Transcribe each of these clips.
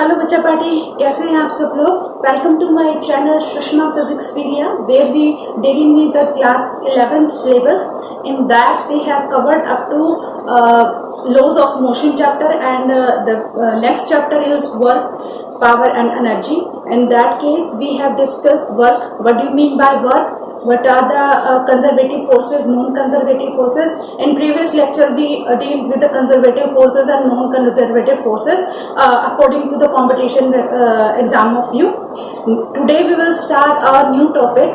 Hello बच्चा party, कैसे हैं आप सब लोग। Welcome to my channel Sushma physics video where we dealing with the class 11th syllabus. In that we have covered up to laws of motion chapter and the next chapter is work, power and energy. In that case we have discussed work. What do you mean by work? What are the conservative forces, non-conservative forces? In previous lecture we deal with the conservative forces and non-conservative forces according to the competition exam of you. Today we will start a new topic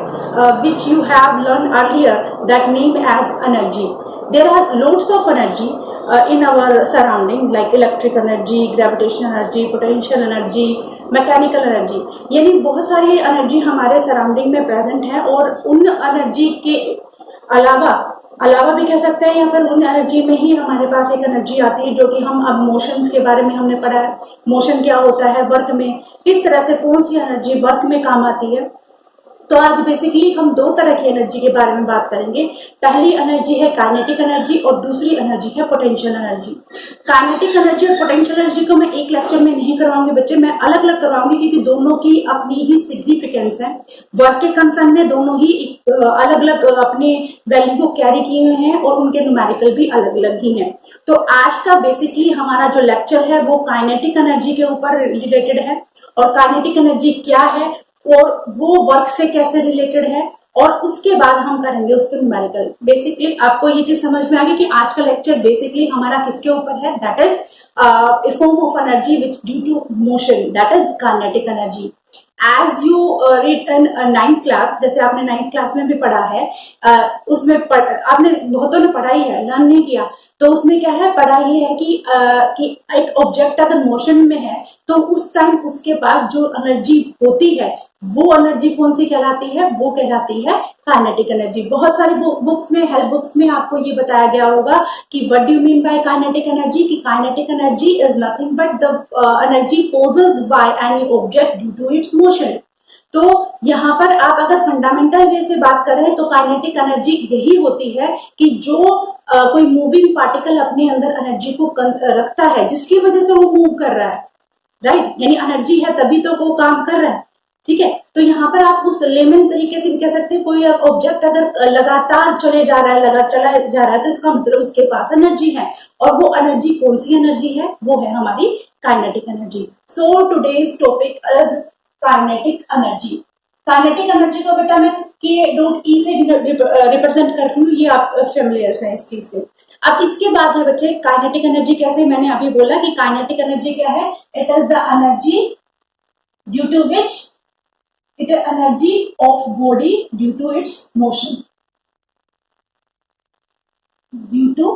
which you have learned earlier, that name as energy. There are loads of energy in our surrounding like electric energy, gravitational energy, potential energy, mechanical energy, यानी बहुत सारी energy हमारे surrounding में present है। और उन energy के अलावा भी कह सकते हैं, या फिर उन एनर्जी में ही हमारे पास एक एनर्जी आती है जो कि हम अब मोशंस के बारे में हमने पढ़ा है। मोशन क्या होता है, वर्क में किस तरह से कौन सी एनर्जी वर्क में काम आती है। तो आज बेसिकली हम दो तरह की एनर्जी के बारे में बात करेंगे। पहली एनर्जी है काइनेटिक एनर्जी और दूसरी एनर्जी है पोटेंशियल एनर्जी। काइनेटिक एनर्जी और पोटेंशियल एनर्जी को मैं एक लेक्चर में नहीं करवाऊंगी बच्चे, मैं अलग अलग करवाऊंगी क्योंकि दोनों की अपनी ही सिग्निफिकेंस है। वर्क के कंसर्न में दोनों ही अलग अलग अपने वैल्यू को कैरी किए हुए हैं और उनके न्यूमेरिकल भी अलग अलग ही हैं। तो आज का बेसिकली हमारा जो लेक्चर है वो काइनेटिक एनर्जी के ऊपर रिलेटेड है। और काइनेटिक एनर्जी क्या है और वो वर्क से कैसे रिलेटेड है, और उसके बाद हम करेंगे उसके न्यूमेरिकल। बेसिकली आपको ये चीज समझ में आ गई कि आज का लेक्चर बेसिकली हमारा किसके ऊपर है, that is a form of energy which due to motion, that is kinetic energy. As you read in 9th class, जैसे आपने 9th क्लास में भी पढ़ा है, उसमें आपने बहुतों ने पढ़ा ही है, लर्न नहीं किया तो उसमें क्या है, पढ़ा ये है कि एक ऑब्जेक्ट अगर मोशन में है तो उस टाइम उसके पास जो एनर्जी होती है वो एनर्जी कौन सी कहलाती है, वो कहलाती है काइनेटिक एनर्जी। बहुत सारी बुक्स में, हेल्प बुक्स में आपको ये बताया गया होगा कि what do you mean by kinetic energy, कि kinetic energy is nothing but the energy possessed by any object due to its motion. तो यहाँ पर आप अगर फंडामेंटल वे से बात करें तो काइनेटिक एनर्जी यही होती है कि जो कोई मूविंग पार्टिकल अपने अंदर एनर्जी को रखता है जिसकी वजह से वो मूव कर रहा है, राइट, यानी एनर्जी है तभी तो वो काम कर रहा है। ठीक है, तो यहाँ पर आप उस लेमन तरीके से भी कह सकते हैं, कोई ऑब्जेक्ट अगर लगातार चले जा रहा है, चला जा रहा है, तो इसका मतलब उसके पास एनर्जी है। और वो एनर्जी कौन सी एनर्जी है, वो है हमारी kinetic energy. So today's topic is kinetic energy. Kinetic energy को बेटा मैं K.E से रिप्रेजेंट करती हूँ, ये आप फेमिलियर हैं इस चीज से। अब इसके बाद है बच्चे काइनेटिक एनर्जी कैसे, मैंने अभी बोला कि काइनेटिक एनर्जी क्या है, it is the energy due to which it is energy of body due to its motion, due to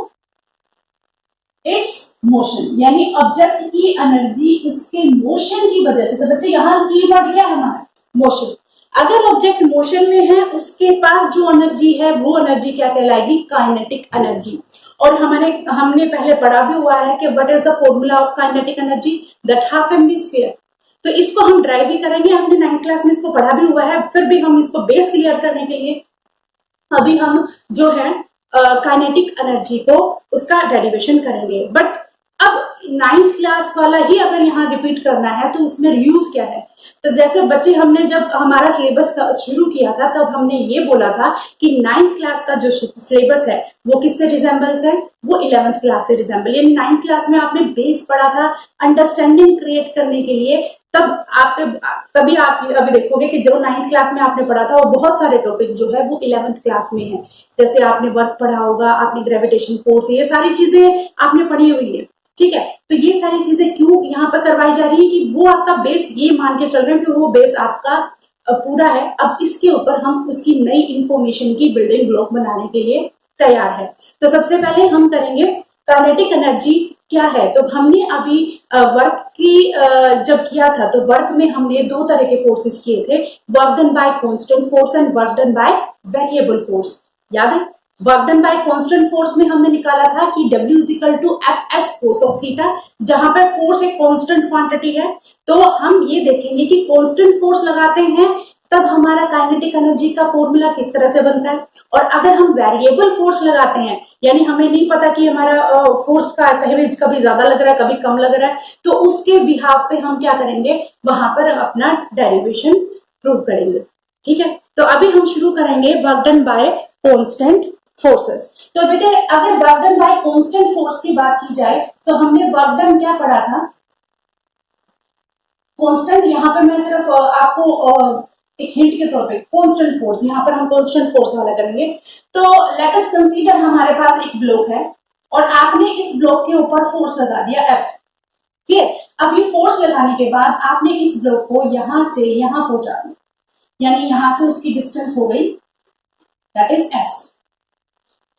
its motion, यानी ऑब्जेक्ट की एनर्जी उसके मोशन की वजह से। तो बच्चे यहाँ कीवर्ड क्या है हमारा, मोशन। अगर ऑब्जेक्ट मोशन में है उसके पास जो एनर्जी है वो एनर्जी क्या कहलाएगी, काइनेटिक एनर्जी। और हमने पहले पढ़ा भी हुआ है कि what is the formula of kinetic energy, that half M V square. तो इसको हम ड्राइव भी करेंगे, हमने 9th क्लास में इसको पढ़ा भी हुआ है, फिर भी हम इसको बेस क्लियर करने के लिए अभी हम जो है काइनेटिक एनर्जी को उसका डेरिवेशन करेंगे। बट अब 9th क्लास वाला ही अगर यहाँ रिपीट करना है तो उसमें यूज क्या है। तो जैसे बच्चे हमने जब हमारा सिलेबस शुरू किया था तब हमने ये बोला था कि 9th क्लास का जो सिलेबस है वो किससे रिजेंबल्स है, वो 11th क्लास से रिजेंबल। यानी 9th क्लास में आपने बेस पढ़ा था अंडरस्टैंडिंग क्रिएट करने के लिए, तभी आप अभी देखोगे कि जो 9th क्लास में आपने पढ़ा था वो बहुत सारे टॉपिक जो है वो 11th क्लास में है। जैसे आपने वर्क पढ़ा होगा, आपने ग्रेविटेशन फोर्स, ये सारी चीजें आपने पढ़ी हुई है। ठीक है, तो ये सारी चीजें क्यों यहाँ पर करवाई जा रही है कि वो आपका बेस, ये मान के चल रहे हैं कि वो बेस आपका पूरा है। अब इसके ऊपर हम उसकी नई इंफॉर्मेशन की बिल्डिंग ब्लॉक बनाने के लिए तैयार है। तो सबसे पहले हम करेंगे काइनेटिक एनर्जी क्या है। तो हमने अभी वर्क की जब किया था तो वर्क में हमने दो तरह के फोर्सेस किए थे, work done by constant force and work done by variable force. याद है, work done by constant force में हमने निकाला था कि W is equal to Fs cos of theta, जहां पर फोर्स एक कांस्टेंट क्वांटिटी है। तो हम ये देखेंगे कि कांस्टेंट फोर्स लगाते हैं तब हमारा काइनेटिक एनर्जी का फॉर्मूला किस तरह से बनता है। और अगर हम वेरिएबल फोर्स लगाते हैं, यानी हमें नहीं पता कि हमारा फोर्स का कभी ज्यादा लग रहा है कभी कम लग रहा है, तो उसके बिहाफ पे हम क्या करेंगे, वहां पर अपना डेरिवेशन प्रूव करेंगे। ठीक है, तो अभी हम शुरू करेंगे work done by constant forces. तो बेटे अगर work done by constant force की बात की जाए तो हमने वर्क डन क्या पढ़ा था, कांस्टेंट। यहाँ पे मैं सिर्फ आपको एक हिंट के तौर पे कांस्टेंट फोर्स, यहाँ पर हम कांस्टेंट फोर्स वाला करेंगे। तो लेट अस कंसीडर हमारे पास एक ब्लॉक है और आपने इस ब्लॉक के ऊपर फोर्स लगा दिया F। ठीक है, अब ये फोर्स लगाने के बाद आपने इस ब्लॉक को यहां से यहां पहुंचा दिया, यानी यहां से उसकी डिस्टेंस हो गई दैट इज S।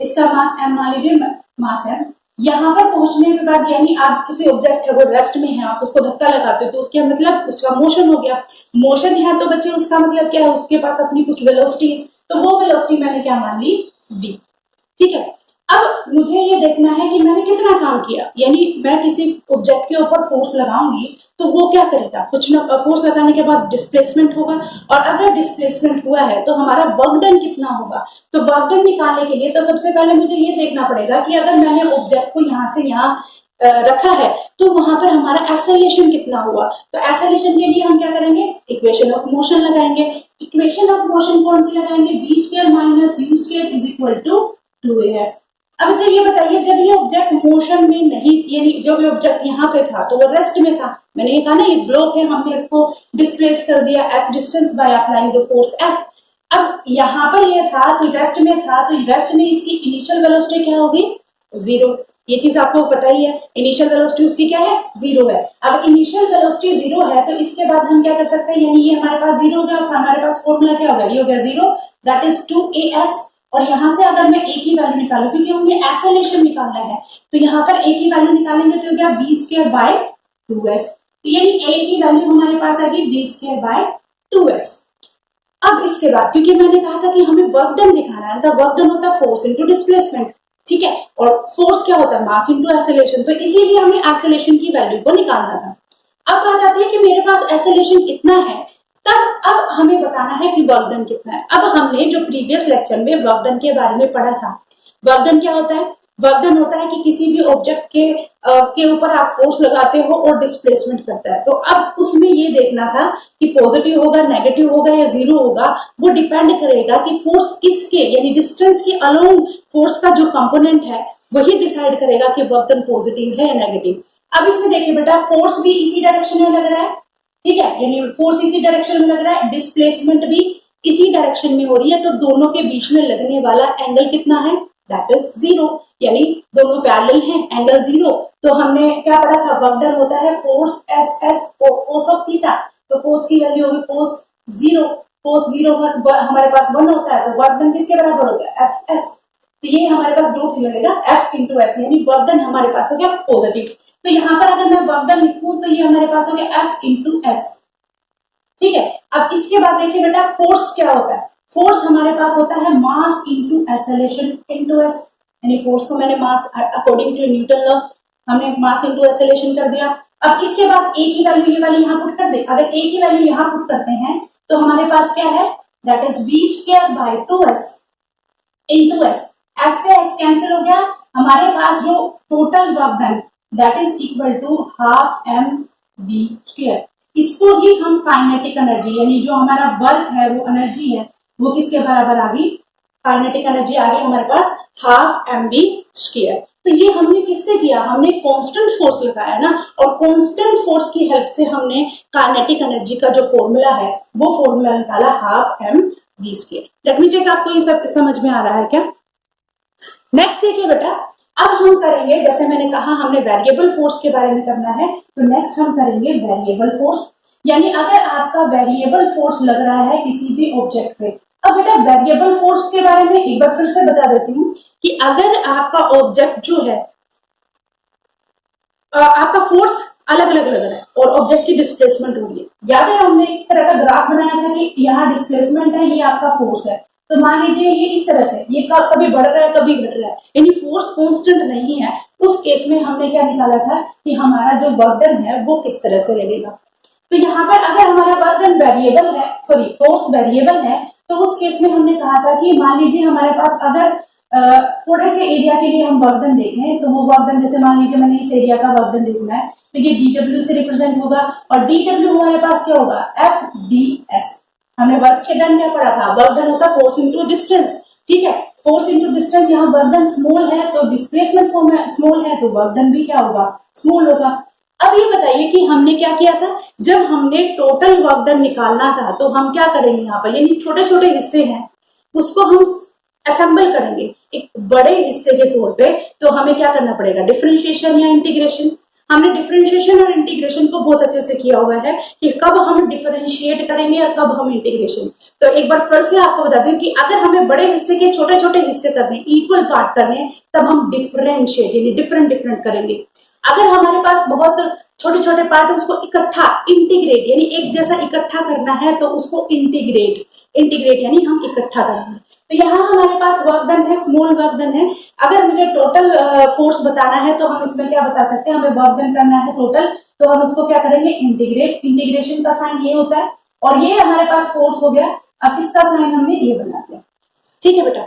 इसका मास M मान लीजिए, मास M। यहाँ पर पहुंचने के बाद यानी आप किसी ऑब्जेक्ट है वो रेस्ट में है, आप उसको धक्का लगाते हो तो उसका मतलब उसका मोशन हो गया। मोशन है तो बच्चे उसका मतलब क्या है, उसके पास अपनी कुछ वेलोसिटी है, तो वो वेलोसिटी मैंने क्या मान ली, v। ठीक है, अब मुझे ये देखना है कि मैंने कितना काम किया, यानी मैं किसी ऑब्जेक्ट के ऊपर फोर्स लगाऊंगी तो वो क्या करेगा, कुछ ना, फोर्स लगाने के बाद डिस्प्लेसमेंट होगा, और अगर डिस्प्लेसमेंट हुआ है तो हमारा वर्क डन कितना होगा। तो वर्क डन निकालने के लिए तो सबसे पहले मुझे ये देखना पड़ेगा कि अगर मैंने ऑब्जेक्ट को यहाँ से यहाँ रखा है तो वहां पर हमारा एक्सेलरेशन कितना हुआ। तो एक्सेलरेशन के लिए हम क्या करेंगे, इक्वेशन ऑफ मोशन लगाएंगे। इक्वेशन ऑफ मोशन कौन सी लगाएंगे, v² minus u² is equal to 2as। अब अच्छा ये बताइए, जब ये ऑब्जेक्ट मोशन में नहीं, यानी जब ये ऑब्जेक्ट यहाँ पे था तो वो रेस्ट में था, मैंने ये कहा ना ये ब्लॉक है, हमने इसको डिस्प्लेस कर दिया s distance by applying the force F। अब यहाँ पर ये था तो रेस्ट में था, तो रेस्ट में इसकी इनिशियल वेलोसिटी क्या होगी, 0। ये चीज आपको पता ही है, इनिशियल वेलोसिटी उसकी क्या है, 0 है। अब इनिशियल वेलोसिटी 0 है तो इसके बाद हम क्या कर सकते हैं, यानी ये हमारे पास 0 हो गया, हमारे पास फॉर्मूला क्या होगा, ये हो गया 0 दैट इज 2as। और यहां से अगर मैं एक ही वैल्यू निकालू, क्योंकि हमने एक्सेलरेशन निकालना है, तो यहाँ पर एक ही वैल्यू निकालेंगे तो क्या v² बाय 2s। तो यानी एक ही वैल्यू हमारे पास आ गई v² बाय 2s। अब इसके बाद क्योंकि मैंने कहा था कि हमें वर्क डन दिखाना है, तो वर्क डन होता है फोर्स इनटू डिस्प्लेसमेंट। ठीक है, और फोर्स क्या होता है, मास इनटू एक्सेलरेशन, तो इसीलिए हमें एक्सेलरेशन की वैल्यू को निकालना था। अब बात आती है कि मेरे पास एक्सेलरेशन कितना है, तब अब हमें बताना है कि वर्क डन कितना है। अब हमने जो प्रीवियस लेक्चर में वर्क डन के बारे में पढ़ा था, वर्क डन क्या होता है, वर्क डन होता है कि किसी भी ऑब्जेक्ट के ऊपर आप फोर्स लगाते हो और डिस्प्लेसमेंट करता है। तो अब उसमें ये देखना था कि पॉजिटिव होगा, नेगेटिव होगा या 0 होगा, वो डिपेंड करेगा कि फोर्स किसके, यानी डिस्टेंस के अलोंग फोर्स का जो कंपोनेंट है वही डिसाइड करेगा कि वर्क डन पॉजिटिव है या नेगेटिव। अब इसमें देखिए बेटा, फोर्स भी इसी डायरेक्शन में लग रहा है, ठीक है, यानी फोर्स इसी डायरेक्शन में लग रहा है, डिस्प्लेसमेंट भी इसी डायरेक्शन में हो रही है, तो दोनों के बीच में लगने वाला एंगल कितना है, दैट इज 0, यानी दोनों पैरेलल हैं, एंगल 0। तो हमने क्या पढ़ा था, वर्क डन होता है force SS cos of theta, तो cos की वैल्यू होगी cos 0, cos 0 हमारे पास 1 होता है, तो वर्क डन किसके बराबर हो गया, FS। तो ये हमारे पास दो लगेगा F इंटू S, यानी वर्क डन हमारे पास हो गया पॉजिटिव। तो यहाँ पर अगर मैं वर्क डन लिखूं तो ये हमारे पास हो गया F इंटू S। ठीक है, अब इसके बाद देखिए बेटा, फोर्स क्या होता है, फोर्स हमारे पास होता है mass into acceleration into S, यानी फोर्स को मैंने मास अकॉर्डिंग टू न्यूटन लॉ हमने मास इंटू एक्सेलरेशन कर दिया। अब इसके बाद एक ही वैल्यू ये वाली यहाँ पुट कर दे, अगर एक ही वैल्यू यहाँ पुट करते हैं तो हमारे पास क्या है, that is v² by 2s into S। S से S कैंसिल हो गया, हमारे पास जो total work done that is equal to half mv²। इसको ही हम काइनेटिक एनर्जी, यानी जो हमारा वर्क है वो एनर्जी है, वो किसके बराबर आ गई, काइनेटिक एनर्जी आ गई हमारे पास हाफ mv²। तो ये हमने किससे किया, हमने कांस्टेंट फोर्स लगाया ना, और कांस्टेंट फोर्स की हेल्प से हमने काइनेटिक एनर्जी का जो फॉर्मूला है वो फॉर्मूला निकाला half mv²। Late me check, आपको ये सब समझ में आ रहा है क्या। नेक्स्ट देखिए बेटा, अब हम करेंगे, जैसे मैंने कहा हमने वेरिएबल फोर्स के बारे में करना है, तो नेक्स्ट हम करेंगे वेरिएबल फोर्स। यानी अगर आपका वेरिएबल फोर्स लग रहा है किसी भी ऑब्जेक्ट पे। अब बेटा वेरिएबल फोर्स के बारे में एक बार फिर से बता देती हूँ कि अगर आपका ऑब्जेक्ट जो है, आपका फोर्स अलग अलग लग रहा है और ऑब्जेक्ट की डिस्प्लेसमेंट हो रही है। याद है हमने एक तरह का ग्राफ बनाया था कि यहाँ डिस्प्लेसमेंट है, ये आपका फोर्स है। तो मान लीजिए ये इस तरह से, ये कभी बढ़ रहा है कभी घट रहा है, यानी फोर्स कांस्टेंट नहीं है। उस केस में हमने क्या निकाला था कि हमारा जो वर्क डन है वो किस तरह से लगेगा। तो यहाँ पर अगर हमारा वर्क डन वेरिएबल है, सॉरी फोर्स वेरिएबल है, तो उस केस में हमने कहा था कि मान लीजिए हमारे पास अगर थोड़े से एरिया के लिए हम वर्क डन देखें, तो वो वर्क डन जैसे मान लीजिए मैंने इस एरिया का वर्क डन देखना है, तो ये dw से रिप्रेजेंट होगा, और dw हमारे पास क्या होगा, fds। हमें वर्क डन क्या पड़ा था, वर्क डन होता फोर्स इंटू डिस्टेंस, ठीक है, फोर्स इंटू डिस्टेंस, यहाँ वर्क डन स्मॉल है तो डिस्प्लेसमेंट स्मॉल है, तो वर्क डन भी क्या होगा, स्मॉल होगा। अब ये बताइए कि हमने क्या किया था, जब हमने टोटल वर्क डन निकालना था तो हम क्या करेंगे, यहाँ पर यानी छोटे छोटे हिस्से हैं उसको हम असेंबल करेंगे एक बड़े हिस्से के तौर पे, तो हमें क्या करना पड़ेगा, डिफरेंशिएशन या इंटीग्रेशन। हमने डिफरेंशिएशन और इंटीग्रेशन को बहुत अच्छे से किया हुआ है कि कब हम डिफरेंशिएट करेंगे और कब हम इंटीग्रेशन। तो एक बार फिर से आपको बता दूं कि अगर हमें बड़े हिस्से के छोटे छोटे हिस्से करने, इक्वल पार्ट करने, तब हम डिफरेंशिएट यानी डिफरेंट डिफरेंट करेंगे। अगर हमारे पास बहुत छोटे छोटे पार्ट है उसको इकट्ठा इंटीग्रेट यानी एक जैसा इकट्ठा करना है, तो उसको इंटीग्रेट यानी हम इकट्ठा करेंगे। तो यहाँ हमारे पास वर्क डन है, स्मॉल वर्क डन है। अगर मुझे टोटल फोर्स बताना है तो हम इसमें क्या बता सकते हैं, हमें वर्क डन करना है टोटल, तो हम इसको क्या करेंगे, इंटीग्रेट। इंटीग्रेशन का साइन ये होता है, और ये हमारे पास फोर्स हो गया। अब इसका साइन हमने ये बना दिया, ठीक है बेटा।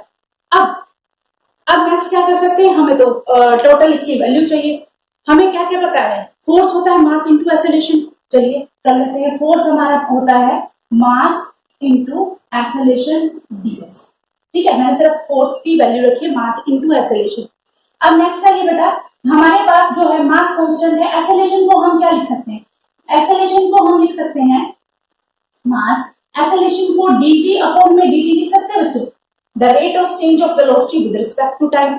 अब नेक्स्ट क्या कर सकते हैं, हमें तो टोटल इसकी वैल्यू चाहिए। हमें क्या क्या पता है, फोर्स होता है मास इंटू एक्सेलरेशन। चलिए कर लेते हैं, फोर्स हमारा होता है मास इंटू एक्सेलरेशन ds, ठीक है। मैंने सिर्फ फोर्स की वैल्यू रखी है, मास इंटू एक्सेलरेशन। अब नेक्स्ट है ये बेटा, हमारे पास जो है मास कांस्टेंट है, एक्सेलरेशन को हम क्या लिख सकते हैं, एक्सेलरेशन को हम लिख सकते हैं मास, एक्सेलरेशन को dv अपॉन में dt लिख सकते हैं बच्चों, the rate of change of velocity with respect to time,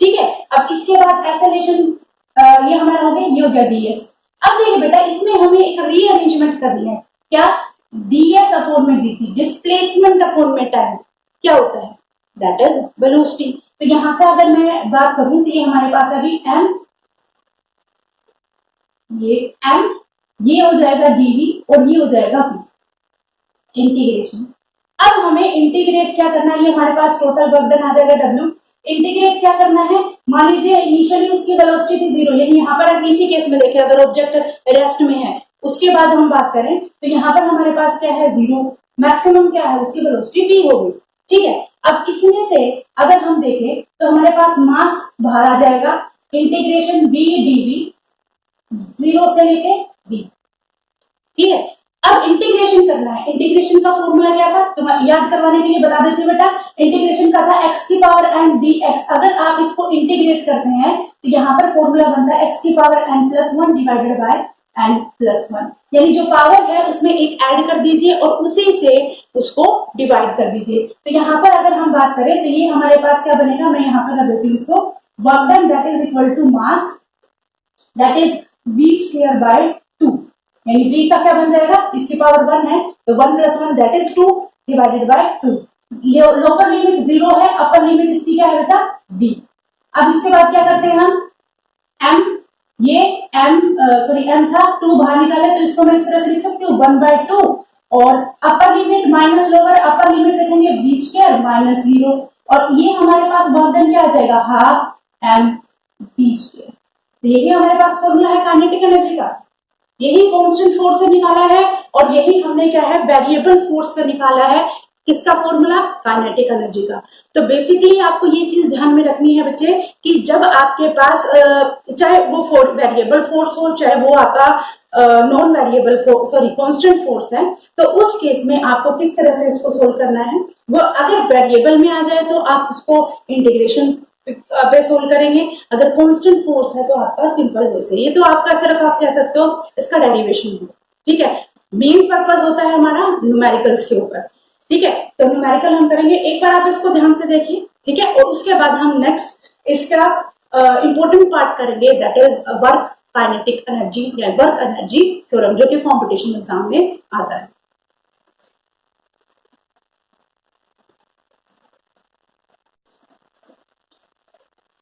ठीक है। अब इसके बाद एक्सेलरेशन ये हमारा हो गया, ये हो गया ds। अब देखिए बेटा, इसमें हमें एक रीअरेंजमेंट करनी है, क्या, ds अपॉन में dt, डिस्प्लेसमेंट अपॉन में टाइम क्या होता है, दैट इज वेलोसिटी। तो यहां से अगर मैं बात करूं तो ये हमारे पास अभी m, ये हो जाएगा dv और ये हो जाएगा v, इंटीग्रेशन। अब हमें इंटीग्रेट क्या करना है, ये हमारे पास टोटल वर्क डन आ जाएगा w। इंटीग्रेट क्या करना है, मान लीजिए इनिशियली उसकी वेलोसिटी थी 0, यानी यहाँ पर इसी केस में देखें अगर ऑब्जेक्ट रेस्ट में है, उसके बाद हम बात करें तो यहाँ पर हमारे पास क्या है 0, मैक्सिमम क्या है उसकी वेलोसिटी v हो गई, ठीक है। अब इसमें से अगर हम देखें तो हमारे पास मास बाहर आ जाएगा, इंटीग्रेशन v dv 0 से लेके v, ठीक है। अब इंटीग्रेशन करना है, इंटीग्रेशन का फॉर्मूला क्या था, तो मैं याद करवाने के लिए बता देती हूँ बेटा, इंटीग्रेशन का था x की पावर n dx। अगर आप इसको इंटीग्रेट करते हैं तो यहाँ पर फॉर्मूला बनता है x की power n plus 1 divided by n plus 1, यानी जो पावर है उसमें एक ऐड कर दीजिए और उसी से उसको डिवाइड कर दीजिए। तो यहाँ पर अगर हम बात करें तो ये हमारे पास क्या बनेगा, मैं यहाँ पर कर देती हूँ इसको, work done that is equal to mass that is v square by 2, यानी v का क्या बन जाएगा, इसकी पावर 1 है तो 1 plus 1 that is 2 divided by 2। ये लोअर लिमिट 0 है, अपर लिमिट इसकी क्या है बेटा v। अब इसके बाद क्या करते हैं हम, m, ये m था 2 बाहर निकाले तो इसको मैं इस तरह से लिख सकती हूँ 1/2, और upper limit minus lower, upper limit लिखेंगे v स्क्वायर माइनस 0, और ये हमारे पास वर्क डन क्या आ जाएगा, हाफ m v स्क्वायर। तो यही हमारे पास फॉर्मूला है काइनेटिक एनर्जी का, यही कांस्टेंट फोर्स से निकाला है और यही हमने क्या है वेरिएबल फोर्स से निकाला है, किसका फॉर्मूला, काइनेटिक एनर्जी का। तो बेसिकली आपको ये चीज ध्यान में रखनी है बच्चे कि जब आपके पास चाहे वो वेरिएबल फोर्स हो, चाहे वो आपका non variable sorry constant force है, तो उस केस में आपको किस तरह से इसको सोल्व करना है, वो अगर वेरिएबल में आ जाए तो आप उसको इंटीग्रेशन पे सोल्व करेंगे, अगर कांस्टेंट फोर्स है तो आपका सिंपल वे से, ये तो आपका सिर्फ आप कह सकते हो इसका डेरिवेशन है, ठीक है। मेन पर्पस होता है हमारा न्यूमेरिकल्स के ऊपर, ठीक है। तो न्यूमेरिकल हम करेंगे, एक बार आप इसको ध्यान से देखिए, ठीक है, और उसके बाद हम नेक्स्ट इसका इंपॉर्टेंट पार्ट करेंगे that is work kinetic energy या वर्क एनर्जी थ्योरम, जो कि कॉम्पिटिशन एग्जाम में आता है।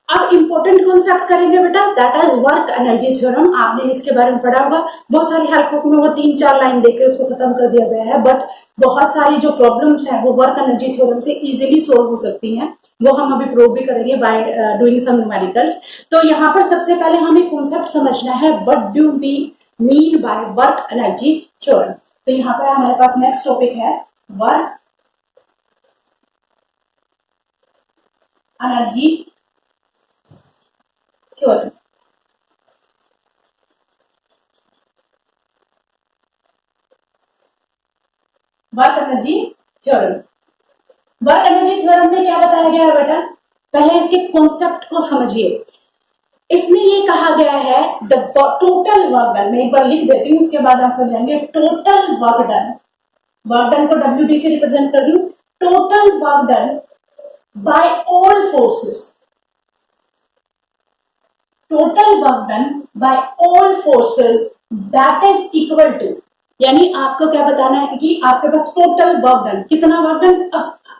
अब इंपॉर्टेंट कॉन्सेप्ट करेंगे बेटा that is work energy theorem. आपने इसके बारे में पढ़ा होगा, बहुत सारी हेल्प बुक में वो 3-4 लाइन देकर उसको खत्म कर दिया गया है, बट बहुत सारी जो प्रॉब्लम्स हैं वो वर्क एनर्जी थ्योरम से इजीली सोल्व हो सकती हैं, वो हम अभी प्रूव भी करेंगे बाय डूइंग सम न्यूमेरिकल्स। तो यहाँ पर सबसे पहले हमें कॉन्सेप्ट समझना है, what do we mean by work energy theorem. तो यहाँ पर हमारे पास नेक्स्ट टॉपिक है work energy theorem. Work energy theorem. Work energy theorem में क्या बताया गया है बेटा, पहले इसके कॉन्सेप्ट को समझिए। इसमें ये कहा गया है द टोटल वर्क डन, मैं एक बार लिख देती हूँ उसके बाद आप समझेंगे। Total work done, work done को WD से रिप्रेजेंट कर रही हूँ। Total work done by all forces, total work done by all forces that is equal to, यानी आपको क्या बताना है कि आपके पास टोटल वर्क डन कितना वर्क डन,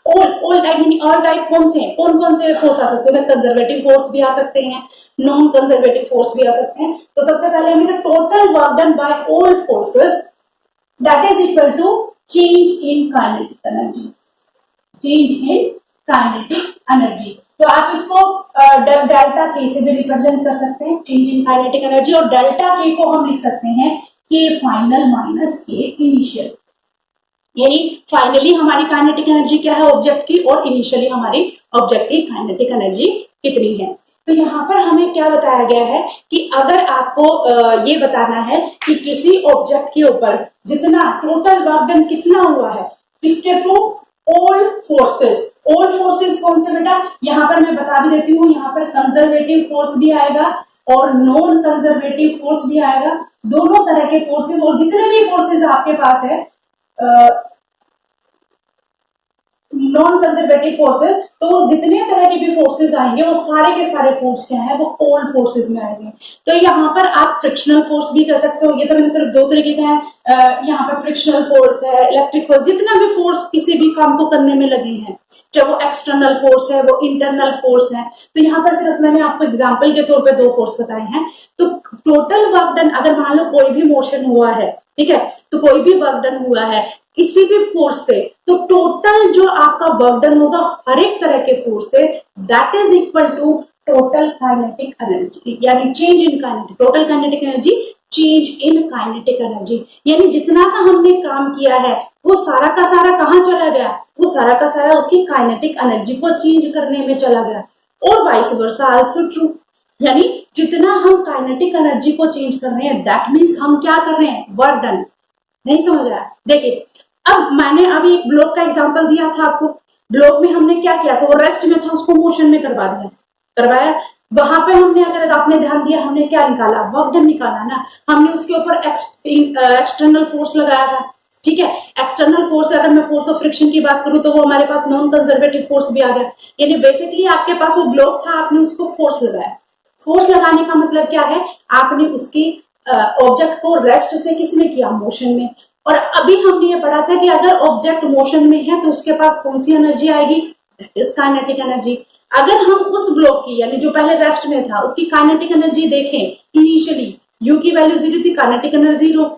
ऑल टाइप, यानी ऑल टाइप कौन से हैं, कौन कौन से फोर्स आ सकते हैं, कंजर्वेटिव फोर्स भी आ सकते हैं, नॉन कंजर्वेटिव फोर्स भी आ सकते हैं। तो सबसे पहले हमें total work done by all forces that is equal to change in kinetic energy, change in kinetic energy. तो आप इसको डेल्टा के से भी रिप्रेजेंट कर सकते हैं, चेंज इन काइनेटिक एनर्जी, और डेल्टा के को हम लिख सकते हैं के फाइनल माइनस के इनिशियल, यानी फाइनली हमारी काइनेटिक एनर्जी क्या है ऑब्जेक्ट की, और इनिशियली हमारी ऑब्जेक्ट की काइनेटिक एनर्जी कितनी है। तो यहाँ पर हमें क्या बताया गया है कि अगर आपको ये बताना है कि किसी ऑब्जेक्ट के ऊपर जितना टोटल वर्क डन कितना हुआ है, इसके through all forces, all forces कौन से बेटा, यहाँ पर मैं बता भी देती हूँ, यहाँ पर कंजर्वेटिव फोर्स भी आएगा और नॉन कंजर्वेटिव फोर्स भी आएगा, दोनों तरह के फोर्सेस, और जितने भी फोर्सेस आपके पास है नॉन कंजर्वेटिव फोर्सेस, तो जितने तरह के भी फोर्सेस आएंगे वो सारे के सारे फोर्स क्या है, वो ऑल फोर्सेस में आएंगे। तो यहाँ पर आप फ्रिक्शनल फोर्स भी कर सकते हो, ये तो मैंने सिर्फ दो तरीके का है, यहाँ पर फ्रिक्शनल फोर्स है, इलेक्ट्रिक फोर्स, जितना भी फोर्स किसी भी काम को करने में लगे हैं, चाहे वो एक्सटर्नल फोर्स है, वो इंटरनल फोर्स है। तो यहाँ पर सिर्फ मैंने आपको एग्जाम्पल के तौर पर दो फोर्स बताए हैं। तो टोटल वर्क डन, अगर मान लो कोई भी मोशन हुआ है, ठीक है, तो कोई भी वर्क डन हुआ है किसी भी फोर्स से, तो टोटल जो आपका वर्क डन होगा हर एक तरह के फोर्स से, that is equal to total kinetic energy, यानी change in kinetic, total kinetic energy change in kinetic energy, यानी जितना का हमने काम किया है वो सारा का सारा कहाँ चला गया, वो सारा का सारा उसकी काइनेटिक एनर्जी को चेंज करने में चला गया। और वाइस वर्सा आल्सो ट्रू, यानी जितना हम काइनेटिक एनर्जी को चेंज कर रहे हैं दैट मीन्स हम क्या कर रहे हैं, वर्क डन। नहीं समझ आया? देखिए अब मैंने अभी एक ब्लॉक का एग्जांपल दिया था आपको, ब्लॉक में हमने क्या किया था, वो रेस्ट में था, उसको मोशन में करवाया, वहां पे हमने, अगर आपने ध्यान दिया, हमने क्या निकाला, वर्क डन निकाला ना, हमने उसके ऊपर एक्सटर्नल फोर्स लगाया था, ठीक है। एक्सटर्नल फोर्स, अगर मैं फोर्स ऑफ फ्रिक्शन की बात करूं तो वो हमारे पास नॉन कंजर्वेटिव फोर्स भी आ गया, यानी बेसिकली आपके पास वो ब्लॉक था, आपने उसको फोर्स लगाया। फोर्स लगाने का मतलब क्या है, आपने उसकी ऑब्जेक्ट को रेस्ट से किसमें किया, मोशन में। और अभी हमने ये पढ़ा था कि अगर ऑब्जेक्ट मोशन में है तो उसके पास कौन सी एनर्जी आएगी, दैट इज काइनेटिक एनर्जी। अगर हम उस ब्लॉक की, यानी जो पहले रेस्ट में था, उसकी काइनेटिक एनर्जी देखें, इनिशियली यू की वैल्यू 0 थी, काइनेटिक एनर्जी 0।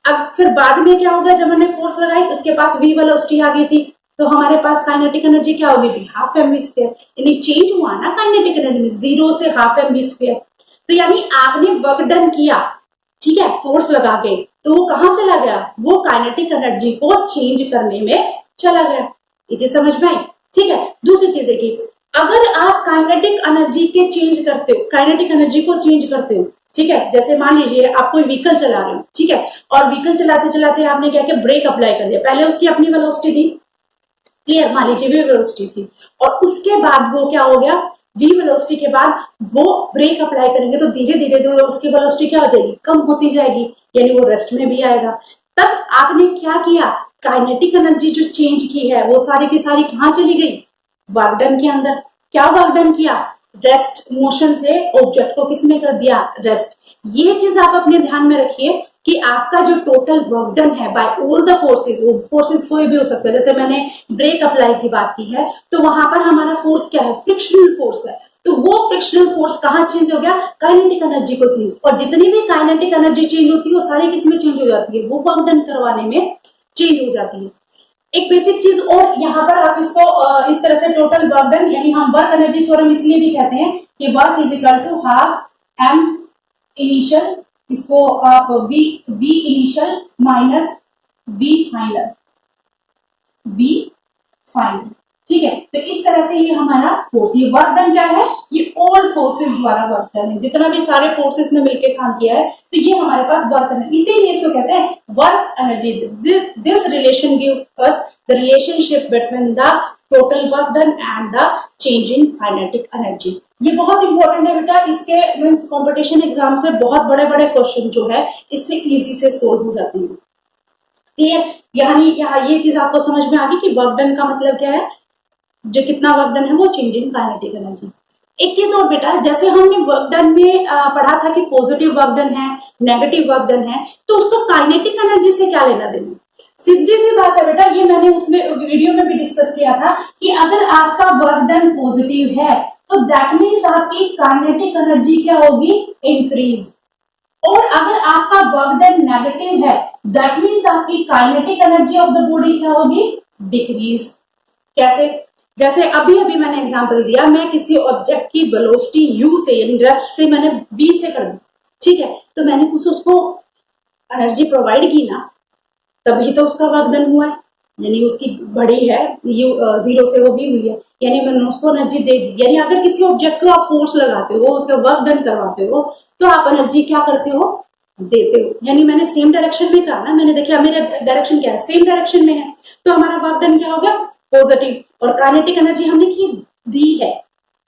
अब फिर बाद में क्या होगा, जब हमने फोर्स लगाई उसके पास v वेलोसिटी आ गई थी, तो हमारे पास काइनेटिक एनर्जी क्या हो गई थी, हाफ mv², यानी चेंज हुआ ना काइनेटिक एनर्जी में, 0 से हाफ mv²। तो यानी आपने वर्क डन किया, ठीक है, फोर्स लगा के, तो वो कहां चला गया, वो काइनेटिक एनर्जी को चेंज करने में चला गया। ये चीज समझ में आई? ठीक है। दूसरी चीज देखिए, अगर आप काइनेटिक एनर्जी के चेंज करते हो, काइनेटिक एनर्जी को चेंज करते हो, ठीक है, जैसे मान लीजिए आप कोई व्हीकल चला रहे हो, ठीक है, और व्हीकल चलाते चलाते आपने क्या किया, ब्रेक अप्लाई कर दिया, पहले उसकी अपनी वेलोसिटी थी, क्लियर, मान लीजिए वी वेलोसिटी थी, और उसके बाद वो क्या हो गया, वी वेलोसिटी के बाद वो ब्रेक अप्लाई करेंगे तो धीरे धीरे तो उसकी वेलोसिटी क्या हो जाएगी, कम होती जाएगी, यानी वो रेस्ट में भी आएगा। तब आपने क्या किया, काइनेटिक एनर्जी जो चेंज की है वो सारी की सारी कहाँ चली गई, वर्क डन के अंदर। क्या वर्क डन किया, रेस्ट मोशन से ऑब्जेक्ट को किसमें कर दिया, रेस्ट। ये चीज आप अपने ध्यान में रखिए कि आपका जो टोटल वर्क डन है बाय ऑल द फोर्सेस, वो फोर्सेस कोई भी हो सकता है, जैसे मैंने ब्रेक अप्लाई की बात की है, तो वहां पर हमारा फोर्स क्या है, फ्रिक्शनल फोर्स है, तो वो फ्रिक्शनल फोर्स कहाँ चेंज हो गया, काइनेटिक एनर्जी को चेंज। और जितनी भी काइनेटिक एनर्जी चेंज होती है वो सारी किसमें चेंज हो जाती है, वो वर्क डन करवाने में चेंज हो जाती है। एक बेसिक चीज और यहाँ पर आप इसको इस तरह से टोटल वर्क डन, यानी हम वर्क एनर्जी थ्योरम इसलिए भी कहते हैं कि work is equal to half M initial इसको आप V initial minus V final, V final, ठीक है। तो इस तरह से ये हमारा फोर्स, ये वर्क डन क्या है, ये ऑल फोर्सेस द्वारा वर्क डन है, जितना भी सारे फोर्सेस ने मिलकर काम किया है, तो ये हमारे पास वर्क डन है, इसीलिए इसको कहते हैं work energy. This relation give us the relationship between the total work done and the change in kinetic energy. ये बहुत इंपॉर्टेंट है बेटा, इसके मींस कंपटीशन एग्जाम से बहुत बड़े बड़े क्वेश्चन जो है इससे इजी से सोल्व हो जाती है। क्लियर, यानी यहाँ ये चीज आपको समझ में आ गई कि वर्क डन का मतलब क्या है, जो कितना वर्क डन है वो चेंज इन काइनेटिक एनर्जी। एक चीज और बेटा, जैसे हमने वर्क डन में पढ़ा था कि पॉजिटिव वर्क डन है, नेगेटिव वर्क डन है, तो उसको काइनेटिक एनर्जी से क्या लेना देना। सीधी सी बात है बेटा, ये मैंने उसमें वीडियो में भी डिस्कस किया था कि अगर आपका वर्क डन पॉजिटिव है तो दैट मीन्स आपकी काइनेटिक एनर्जी क्या होगी, इंक्रीज। और अगर आपका वर्क डन नेगेटिव है दैट मीन्स आपकी kinetic energy of the body क्या होगी, डिक्रीज। कैसे, जैसे अभी अभी मैंने एग्जांपल दिया, मैं किसी ऑब्जेक्ट की वेलोसिटी u से यानी रेस्ट से मैंने v से कर दी, ठीक है, तो मैंने कुछ उसको एनर्जी प्रोवाइड की ना, तभी तो उसका वर्क डन हुआ है, यानी उसकी बढ़ी है u 0 से वो v हुई है, यानी मैंने उसको एनर्जी दे दी। यानी अगर किसी ऑब्जेक्ट को आप फोर्स लगाते हो, उसका वर्क डन करवाते हो, तो आप एनर्जी क्या करते हो, देते हो। यानी मैंने सेम डायरेक्शन में कहा ना, मैंने देखा मेरा डायरेक्शन क्या है, सेम डायरेक्शन में है, तो हमारा वर्क डन क्या हो गया, पॉजिटिव, और काइनेटिक एनर्जी हमने की दी है।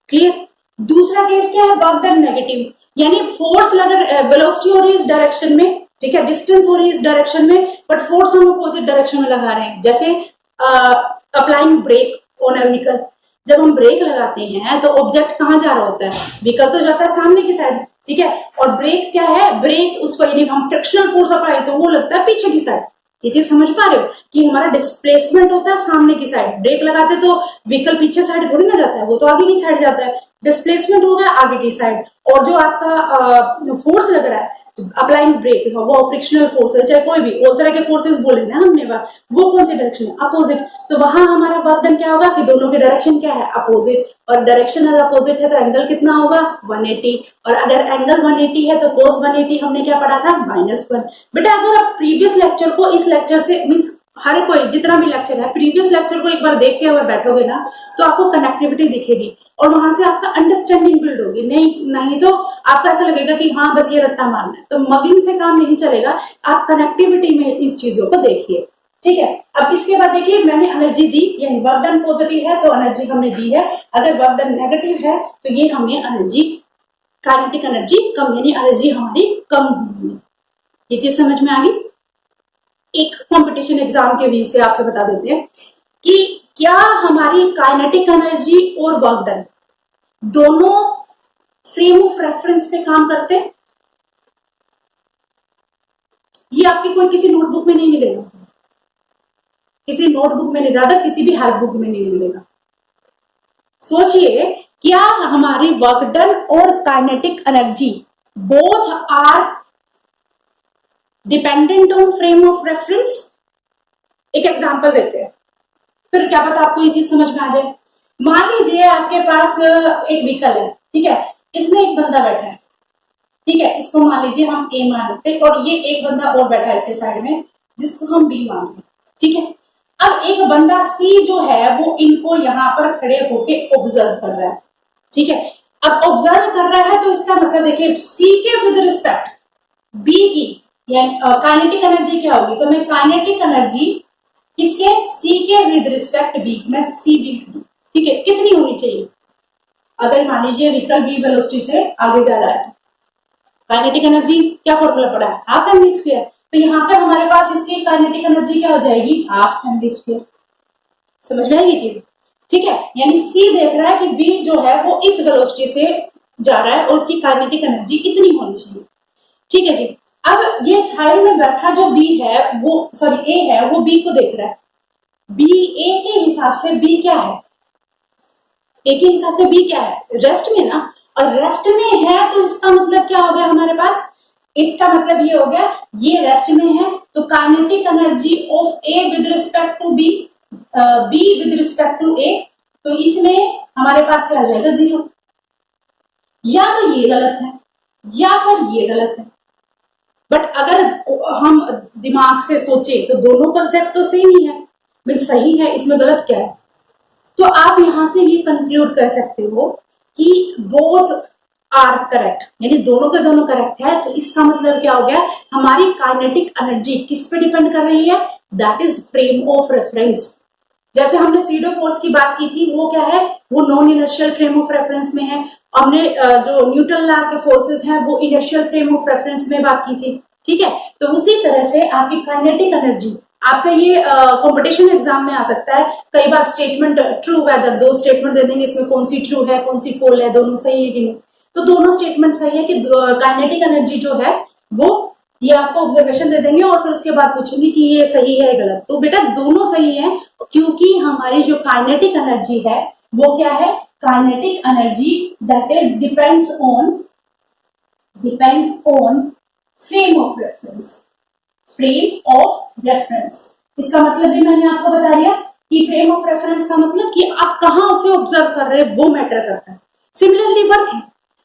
क्लियर। दूसरा केस क्या है, वर्क डन नेगेटिव, यानी फोर्स लगा, वेलोसिटी हो रही है इस डायरेक्शन में, ठीक है, डिस्टेंस हो रही है इस डायरेक्शन में, बट फोर्स हम अपोजिट डायरेक्शन में लगा रहे हैं। जैसे applying brake on a vehicle, जब हम ब्रेक लगाते हैं तो ऑब्जेक्ट कहाँ जा रहा होता है, व्हीकल तो जाता है सामने की साइड, ठीक है, और ब्रेक क्या है, ब्रेक उसको यानी हम फ्रिक्शनल फोर्स अप्लाई तो वो लगता है पीछे की साइड। ये चीज समझ पा रहे हो कि हमारा डिस्प्लेसमेंट होता है सामने की साइड, ब्रेक लगाते तो व्हीकल पीछे साइड थोड़ी ना जाता है, वो तो आगे की साइड जाता है, डिस्प्लेसमेंट होगा आगे की साइड। और जो आपका फोर्स लग रहा है अप्लाइंग ब्रेक, वो फ्रिक्शनल फोर्स है, चाहे कोई भी और तरह के फोर्सेस बोले ना हमने, वो कौन सी डायरेक्शन है, अपोजिट, तो वहां हमारा वर्क डन क्या होगा कि दोनों के डायरेक्शन क्या है, अपोजिट, और डायरेक्शन अगर अपोजिट है तो एंगल कितना होगा, 180, और अगर एंगल 180 है तो cos 180 हमने क्या पढ़ा था, -1। बेटा अगर आप प्रीवियस लेक्चर को इस लेक्चर से मीन्स हर कोई जितना भी लेक्चर है, प्रीवियस लेक्चर को एक बार देख के अगर बैठोगे ना, तो आपको कनेक्टिविटी दिखेगी और वहां से आपका अंडरस्टैंडिंग बिल्ड होगी। नहीं तो आपको ऐसा लगेगा कि हाँ बस ये रट्टा मारना है, तो मगिंग से काम नहीं चलेगा। आप कनेक्टिविटी में इस चीजों को देखिए, ठीक है। अब इसके बाद देखिए, मैंने एनर्जी दी, यानी वर्क डन पॉजिटिव है तो एनर्जी हमने दी है, अगर वर्क डन नेगेटिव है तो ये हमें एनर्जी, काइनेटिक एनर्जी कम, यानी एनर्जी हमारी कम हुई। ये चीज समझ में आ गई। एक कंपटीशन एग्जाम के बीच से आपको बता देते हैं कि क्या हमारी काइनेटिक एनर्जी और वर्क डन दोनों फ्रेम ऑफ रेफरेंस पे काम करते हैं। ये आपकी कोई किसी नोटबुक में नहीं मिलेगा, किसी नोटबुक में नहीं, ज्यादा किसी भी हेल्प बुक में नहीं मिलेगा। सोचिए, क्या हमारी वर्क डन और kinetic energy both are dependent on frame of reference. एक एग्जांपल देते हैं, फिर क्या पता आपको ये चीज समझ में आ जाए। मान लीजिए आपके पास एक व्हीकल है, ठीक है, इसमें एक बंदा बैठा है, ठीक है, इसको मान लीजिए हम ए मान लेते हैं, और ये एक बंदा और बैठा है इसके साइड में जिसको हम बी मान लेते, ठीक है। अब एक बंदा सी जो है वो इनको यहाँ पर खड़े होके ऑब्जर्व कर रहा है, ठीक है। अब ऑब्जर्व कर रहा है तो इसका मतलब देखिए, सी के विद रिस्पेक्ट बी की काइनेटिक एनर्जी क्या होगी, तो मैं काइनेटिक एनर्जी किसके, सी के विद रिस्पेक्ट बी, मैं सी बी, ठीक है, कितनी होनी चाहिए। अगर मान लीजिए व्हीकल बी वेलोसिटी से आगे जा रहा है, काइनेटिक एनर्जी क्या फॉर्मूला पड़ा है, हाफ एम वी स्क्वायर, तो यहाँ पे हमारे पास इसकी काइनेटिक एनर्जी क्या हो जाएगी, हाफ एम वी स्क्वायर। समझ में आएगी चीज, ठीक है। यानी सी देख रहा है कि बी जो है वो इस वेलोसिटी से जा रहा है और उसकी काइनेटिक एनर्जी इतनी होनी चाहिए, ठीक है जी। अब ये साइड में बैठा जो बी है वो, सॉरी ए है, वो बी को देख रहा है, बी ए के हिसाब से बी क्या है, ए के हिसाब से बी क्या है, रेस्ट में ना, और रेस्ट में है तो इसका मतलब क्या हो गया हमारे पास, इसका मतलब ये हो गया ये रेस्ट में है, तो kinetic energy of A with respect to B, B with respect to A, तो इसमें हमारे पास क्या आ जाएगा, 0। या तो ये गलत है या फिर ये गलत है, बट अगर हम दिमाग से सोचे तो दोनों कंसेप्ट तो सेम ही है, मीन सही है, इसमें गलत क्या है? तो आप यहां से ये कंक्लूड कर सकते हो कि बोथ आर करेक्ट, यानी दोनों के दोनों करेक्ट है। तो इसका मतलब क्या हो गया, हमारी काइनेटिक एनर्जी किस पे डिपेंड कर रही है? That is frame of reference. जैसे हमने सीडो फोर्स की बात की थी, वो क्या है, वो non inertial frame of reference में है। हमने जो न्यूटन लॉ के फोर्सेस हैं वो इनर्शियल फ्रेम ऑफ रेफरेंस में बात की थी, ठीक है। तो उसी तरह से आपकी काइनेटिक एनर्जी, आपका ये कंपटीशन एग्जाम में आ सकता है। कई बार स्टेटमेंट ट्रू वेदर, दो स्टेटमेंट दे देंगे, इसमें कौन सी ट्रू है कौन सी फॉल है, दोनों सही है कि नहीं। तो दोनों स्टेटमेंट सही है कि काइनेटिक एनर्जी जो है वो, ये आपको ऑब्जर्वेशन दे देंगे और फिर उसके बाद पूछेंगे कि ये सही है गलत। तो बेटा दोनों सही है, क्योंकि हमारी जो काइनेटिक एनर्जी है वो क्या है, kinetic energy that is depends on frame of reference. Frame of reference, इसका मतलब भी मैंने आपको बता दिया कि फ्रेम ऑफ रेफरेंस का मतलब कि आप कहां उसे ऑब्जर्व कर रहे हैं वो मैटर करता है। सिमिलरली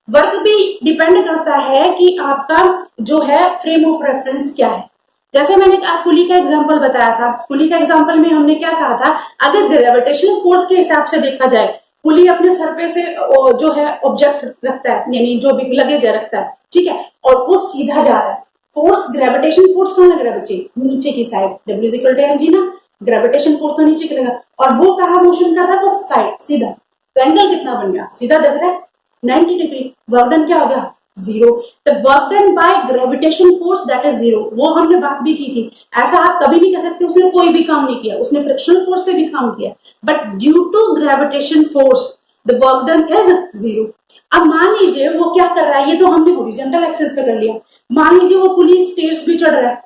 वर्क भी डिपेंड करता है कि आपका जो है फ्रेम ऑफ रेफरेंस क्या है। जैसे मैंने पुली का एग्जांपल बताया था, पुली का एग्जांपल में हमने क्या कहा था, अगर ग्रेविटेशनल फोर्स के हिसाब से देखा जाए, पुली अपने सर पे से जो है ऑब्जेक्ट रखता है, यानी जो भी लगेज रखता है, ठीक है, और वो सीधा जा रहा है। फोर्स, ग्रेविटेशन फोर्स कौन लग रहा है बच्चे, नीचे की side, W equal to mg ना, ग्रेविटेशन फोर्स तो नीचे की लगा, और वो कहा मोशन कर रहा है, वो साइड सीधा। तो एंगल कितना बन गया, सीधा दिख रहा है 90 डिग्री। वर्क डन क्या हो गया, zero. The work done bye gravitation force that is zero, वो हमने बात भी की थी। ऐसा आप कभी नहीं कह सकते उसने कोई भी काम नहीं किया, उसने फ्रिक्शनल फोर्स से भी काम किया, but due to gravitation force the work done is zero. अब मान लीजिए वो क्या कर रहा है, ये तो हमने हॉरिजॉन्टल एक्सिस पे कर लिया। मान लीजिए वो पुलिस स्टेयर्स भी चढ़ रहा है,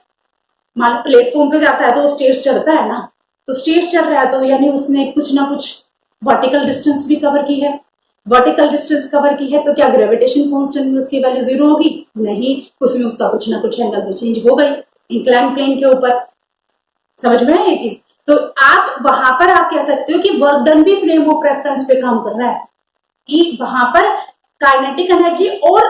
मान लो प्लेटफॉर्म पे जाता है तो वो स्टेयर्स चढ़ता है ना, तो स्टेयर्स चढ़ रहा है तो यानी उसने कुछ ना कुछ वर्टिकल डिस्टेंस भी कवर की है। वर्टिकल डिस्टेंस कवर की है तो क्या ग्रेविटेशन कांस्टेंट में उसकी वैल्यू जीरो होगी? नहीं, उसमें उसका कुछ ना कुछ एंगल तो चेंज हो गई इंक्लाइन प्लेन के ऊपर। समझ में है ये चीज? तो आप वहां पर आप कह सकते हो कि वर्क डन भी फ्रेम ऑफ रेफरेंस पे काम कर रहा है, कि वहां पर काइनेटिक एनर्जी और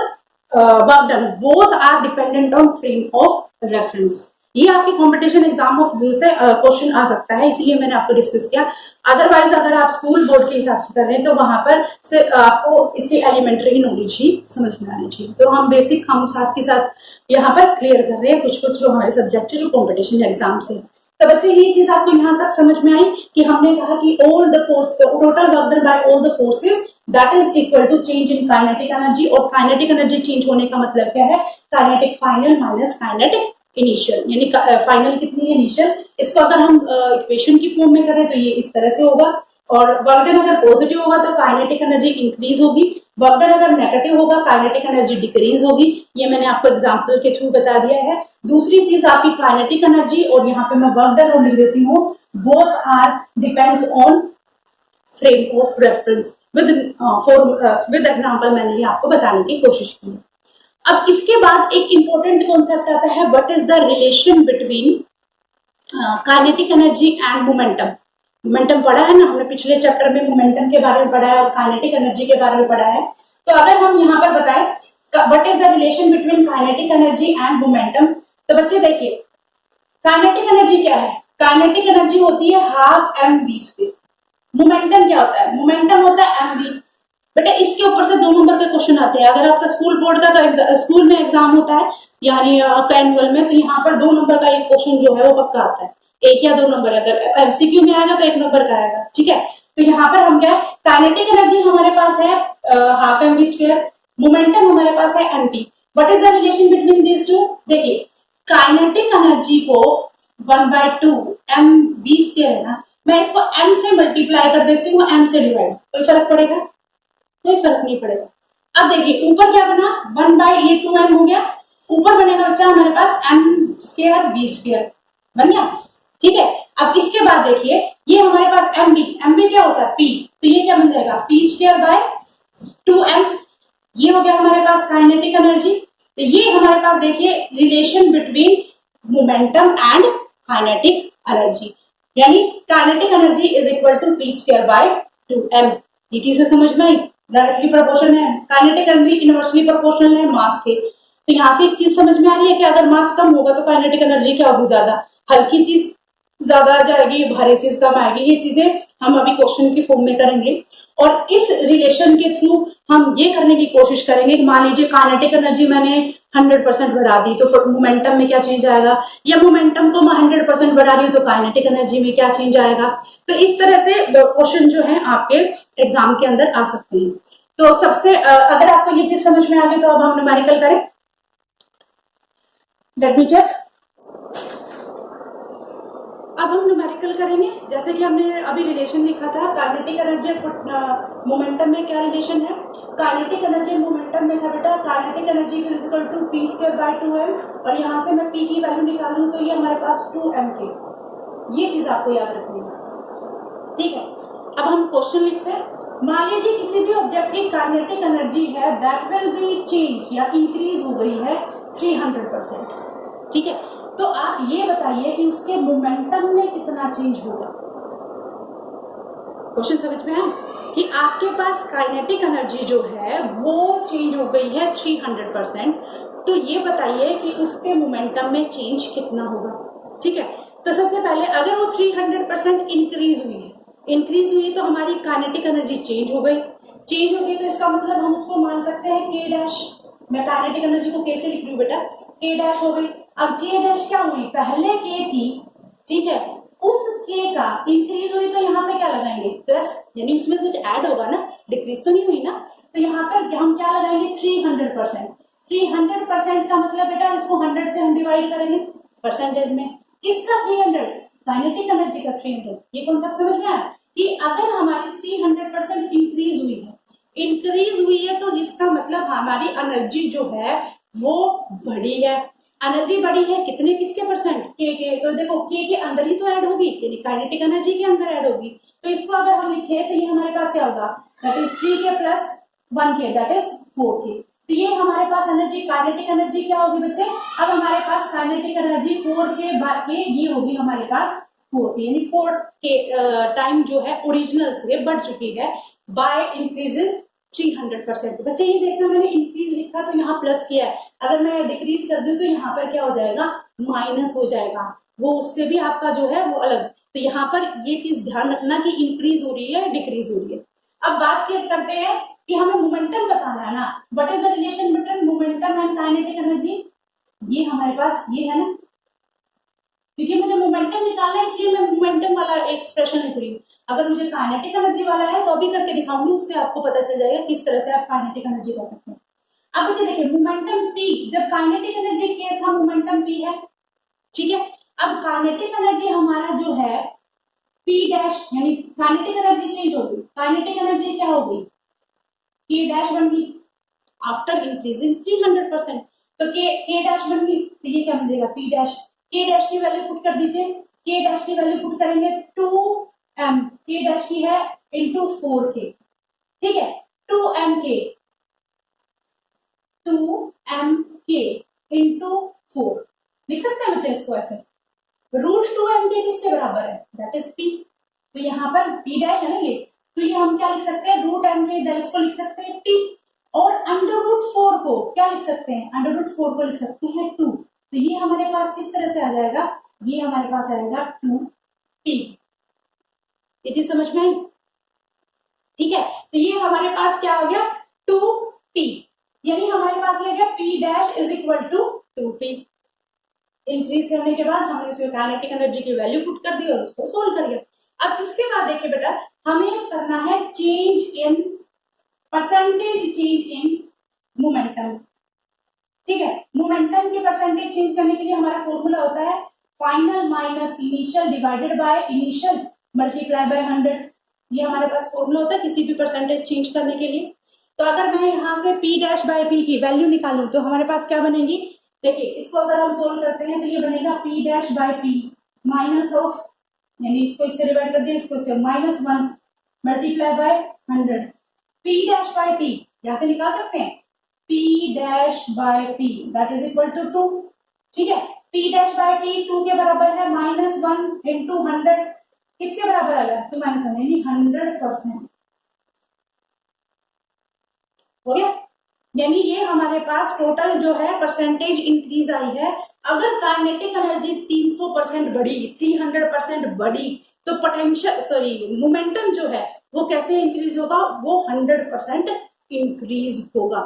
work done both are dependent on frame of reference. ये आपके कंपटीशन एग्जाम ऑफ व्यू से क्वेश्चन आ सकता है, इसीलिए मैंने आपको डिस्कस किया। अदरवाइज अगर आप स्कूल बोर्ड के हिसाब से कर रहे हैं तो वहां पर से आपको इसकी एलिमेंट्री नॉलेज ही समझ में आनी चाहिए। तो हम बेसिक हम साथ के साथ यहाँ पर क्लियर कर रहे हैं कुछ कुछ जो हमारे सब्जेक्ट है जो कॉम्पिटिशन एग्जाम से। तो बच्चे ये चीज आपको यहाँ तक समझ में आई कि हमने कहा कि all the force, total work done by all the forces that is equal to change in kinetic energy. और काइनेटिक एनर्जी चेंज होने का मतलब क्या है, kinetic final minus kinetic initial, यानी फाइनल कितनी है इनिशियल। इसको अगर हम इक्वेशन की फॉर्म में करें तो ये इस तरह से होगा, और वर्क डन अगर पॉजिटिव होगा तो काइनेटिक एनर्जी इंक्रीज होगी, वर्क डन अगर नेगेटिव होगा काइनेटिक एनर्जी डिक्रीज होगी। ये मैंने आपको एग्जांपल के थ्रू बता दिया है। दूसरी चीज आपकी काइनेटिक एनर्जी, और यहाँ पे मैं वर्क डन और लिख देती हूँ, both are depends on frame of reference. With example मैंने ये आपको बताने की कोशिश की। अब इसके बाद एक इंपॉर्टेंट कॉन्सेप्ट आता है, what is the relation between kinetic energy and momentum. Momentum पढ़ा है ना हमने पिछले चैप्टर में, मोमेंटम के बारे में पढ़ा है और काइनेटिक एनर्जी के बारे में पढ़ा है। तो अगर हम यहाँ पर बताएं what is the relation between kinetic energy and momentum, तो बच्चे देखिए काइनेटिक एनर्जी क्या है, काइनेटिक एनर्जी होती है हाफ mv²। मोमेंटम क्या होता है, मोमेंटम होता है mv। बेटा इसके ऊपर से 2 नंबर के क्वेश्चन आते हैं, अगर आपका स्कूल बोर्ड का तो स्कूल में एग्जाम होता है यानी एनुअल में, तो यहाँ पर 2 नंबर का एक क्वेश्चन जो है वो पक्का आता है, 1 या 2 नंबर। अगर एमसीक्यू में आएगा तो 1 नंबर का आएगा, ठीक है। तो यहाँ पर हम क्या, काइनेटिक एनर्जी हमारे पास है हाफ mv², मोमेंटम हमारे पास है mt। What is the relation between these two, देखिए काइनेटिक एनर्जी को 1/2 mv² है ना, मैं इसको m से मल्टीप्लाई कर देती हूँ, m से डिवाइड, कोई फर्क पड़ेगा? कोई फर्क नहीं पड़ेगा। अब देखिए ऊपर क्या बना, 1/ये 2m हो गया, ऊपर बनेगा बच्चा हमारे पास m² v² बन गया, ठीक है। अब इसके बाद देखिए ये हमारे पास mb क्या होता है p, तो ये क्या बन जाएगा p²/2m। ये हो गया हमारे पास काइनेटिक एनर्जी। तो ये हमारे पास देखिए relation between momentum and kinetic energy, यानी kinetic energy is equal to p²/2m। ये चीजें समझ में आई, डायरेक्टली प्रोपोर्शनल है, काइनेटिक एनर्जी इनवर्सली प्रोपोर्शनल है मास के। तो यहाँ से एक चीज समझ में आ रही है कि अगर मास कम होगा तो काइनेटिक एनर्जी क्या होगी, ज्यादा। हल्की चीज ज्यादा आ जाएगी, भारी चीज कम आएगी। ये चीजें हम अभी क्वेश्चन की फॉर्म में करेंगे और इस रिलेशन के थ्रू हम ये करने की कोशिश करेंगे कि मान लीजिए काइनेटिक एनर्जी मैंने 100% बढ़ा दी तो मोमेंटम में क्या चेंज आएगा, या मोमेंटम को मैं 100% बढ़ा रही हूँ तो काइनेटिक एनर्जी में क्या चेंज आएगा। तो इस तरह से क्वेश्चन जो है आपके एग्जाम के अंदर आ सकते हैं। तो सबसे अगर आपको ये चीज समझ में आ गई तो अब हम न्यूमेरिकल करें। Let me check. अब हम न्यूमेरिकल करेंगे। जैसे कि हमने अभी रिलेशन लिखा था काइनेटिक एनर्जी मोमेंटम में क्या रिलेशन है। काइनेटिक एनर्जी मोमेंटम में था बेटा kinetic energy equal to p²/2m, और यहाँ से मैं p की वैल्यू निकालूं तो ये हमारे पास 2m के। ये चीज आपको याद रखनी है, ठीक है। अब हम क्वेश्चन लिखते हैं। मान लीजिए किसी भी ऑब्जेक्ट की काइनेटिक एनर्जी है दैट विल बी चेंज या इंक्रीज हो गई है 300%, ठीक है। तो आप ये बताइए कि उसके मोमेंटम में कितना चेंज होगा। क्वेश्चन समझ में आया कि आपके पास काइनेटिक एनर्जी जो है वो चेंज हो गई है 300%, तो ये बताइए कि उसके मोमेंटम में चेंज कितना होगा, ठीक है। तो सबसे पहले अगर वो 300% इंक्रीज हुई तो हमारी काइनेटिक एनर्जी चेंज हो गई। तो इसका मतलब हम उसको मान सकते हैं k डैश। मैं काइनेटिक एनर्जी को k से लिख रही हूँ बेटा, k डैश हो गई। अब k डैश क्या हुई, पहले k थी, ठीक है, उस k का इंक्रीज हुई तो यहाँ पे क्या लगाएंगे, प्लस, यानी उसमें कुछ ऐड होगा ना, डिक्रीज तो नहीं हुई ना। तो यहाँ पर हम क्या लगाएंगे 300%। 300% का मतलब बेटा इसको 100 से हम डिवाइड करेंगे परसेंटेज में। किसका 300, काइनेटिक एनर्जी का 300। ये कॉन्सेप्ट समझ में आया कि अगर हमारी 300% इंक्रीज हुई है तो इसका मतलब हमारी एनर्जी जो है वो बढ़ी है। एनर्जी बढ़ी है कितने, किसके परसेंट, के। तो देखो के के अंदर ही तो ऐड होगी, यानी काइनेटिक एनर्जी के अंदर ऐड होगी। तो इसको अगर हम लिखे तो ये हमारे पास क्या होगा, that is 3k plus 1k, that is 4k। तो ये हमारे पास एनर्जी, काइनेटिक एनर्जी क्या होगी बच्चे, अब हमारे पास काइनेटिक एनर्जी 4k ये होगी हमारे पास 4k, यानी 4k टाइम जो है ओरिजिनल से बढ़ चुकी है बाय इंक्रीजेस 300%। बच्चे ये देखना मैंने इंक्रीज लिखा तो यहाँ प्लस किया है, अगर मैं डिक्रीज कर दूं तो यहाँ पर क्या हो जाएगा, माइनस हो जाएगा, वो उससे भी आपका जो है वो अलग। तो यहाँ पर ये चीज ध्यान रखना कि इंक्रीज हो रही है डिक्रीज हो रही है। अब बात करते हैं कि हमें मोमेंटम बताना है ना, what is the relation between momentum and kinetic energy. ये हमारे पास ये है ना, क्योंकि मुझे मोमेंटम निकालना है इसलिए मैं मोमेंटम वाला एक्सप्रेशन लिख रही हूँ। अगर मुझे काइनेटिक एनर्जी वाला है तो अभी करके दिखाऊंगी, उससे आपको पता चल जाएगा किस तरह से आप काइनेटिक एनर्जी कर सकते हैं। अब बच्चे देखिए मोमेंटम p, जब काइनेटिक एनर्जी k था मोमेंटम p है, ठीक है। अब काइनेटिक एनर्जी हमारा जो है p डैश, यानी काइनेटिक एनर्जी चेंज हो गई, काइनेटिक एनर्जी क्या हो गई, k डैश बन गई आफ्टर इंक्रीजिंग 300%। तो k डैश बन गई तो ये क्या मिलेगा p डैश। k डैश की वैल्यू पुट कर दीजिए, k डैश की वैल्यू पुट करेंगे 2m, k डैश की है इंटू 4k, ठीक है, 2mk इंटू 4 लिख सकते हैं बच्चे इसको ऐसे। रूट 2mk किसके बराबर है, दैट इज p। तो यहाँ पर p डैश है ना ये, तो ये हम क्या लिख सकते हैं, रूट mk, इसको लिख सकते हैं p, और अंडर रूट 4 को क्या लिख सकते हैं, अंडर रूट 4 को लिख सकते हैं 2। तो ये हमारे पास किस तरह से आ जाएगा, ये हमारे पास आएगा 2p। ये चीज समझ में आई, ठीक है। तो ये हमारे पास क्या हो गया 2p, यानी हमारे पास ये गया p dash is equal to 2p। Increase करने के बाद हमने उसमें काइनेटिक एनर्जी की वैल्यू पुट कर दी और उसको सोल्व कर दिया। अब इसके बाद देखिए बेटा हमें करना है change in percentage, change in momentum, ठीक है। मोमेंटम के परसेंटेज चेंज करने के लिए हमारा फॉर्मूला होता है final minus initial divided by initial multiply by 100। ये हमारे पास फॉर्मूला होता है किसी भी परसेंटेज चेंज करने के लिए। तो अगर मैं यहाँ से p डैश बाय p की वैल्यू निकालूं तो हमारे पास क्या बनेगी, देखिए इसको अगर हम सोल्व करते हैं तो ये बनेगा p dash by p minus of, यानी इसको इससे डिवाइड कर दिया, इसको इससे -1 multiply by 100। p dash by p यहाँ से निकाल सकते हैं, p dash by p that is equal to 2, ठीक है। p डैश बाय p 2 के बराबर है -1 इंटू 100, किसके बराबर आ गया, 2 - 1 यानी 100% हो गया। यानी ये हमारे पास टोटल जो है परसेंटेज इंक्रीज आई है। अगर काइनेटिक एनर्जी 300% बढ़ी, 300% बढ़ी, तो पोटेंशियल मोमेंटम जो है वो कैसे इंक्रीज होगा, वो 100% इंक्रीज होगा।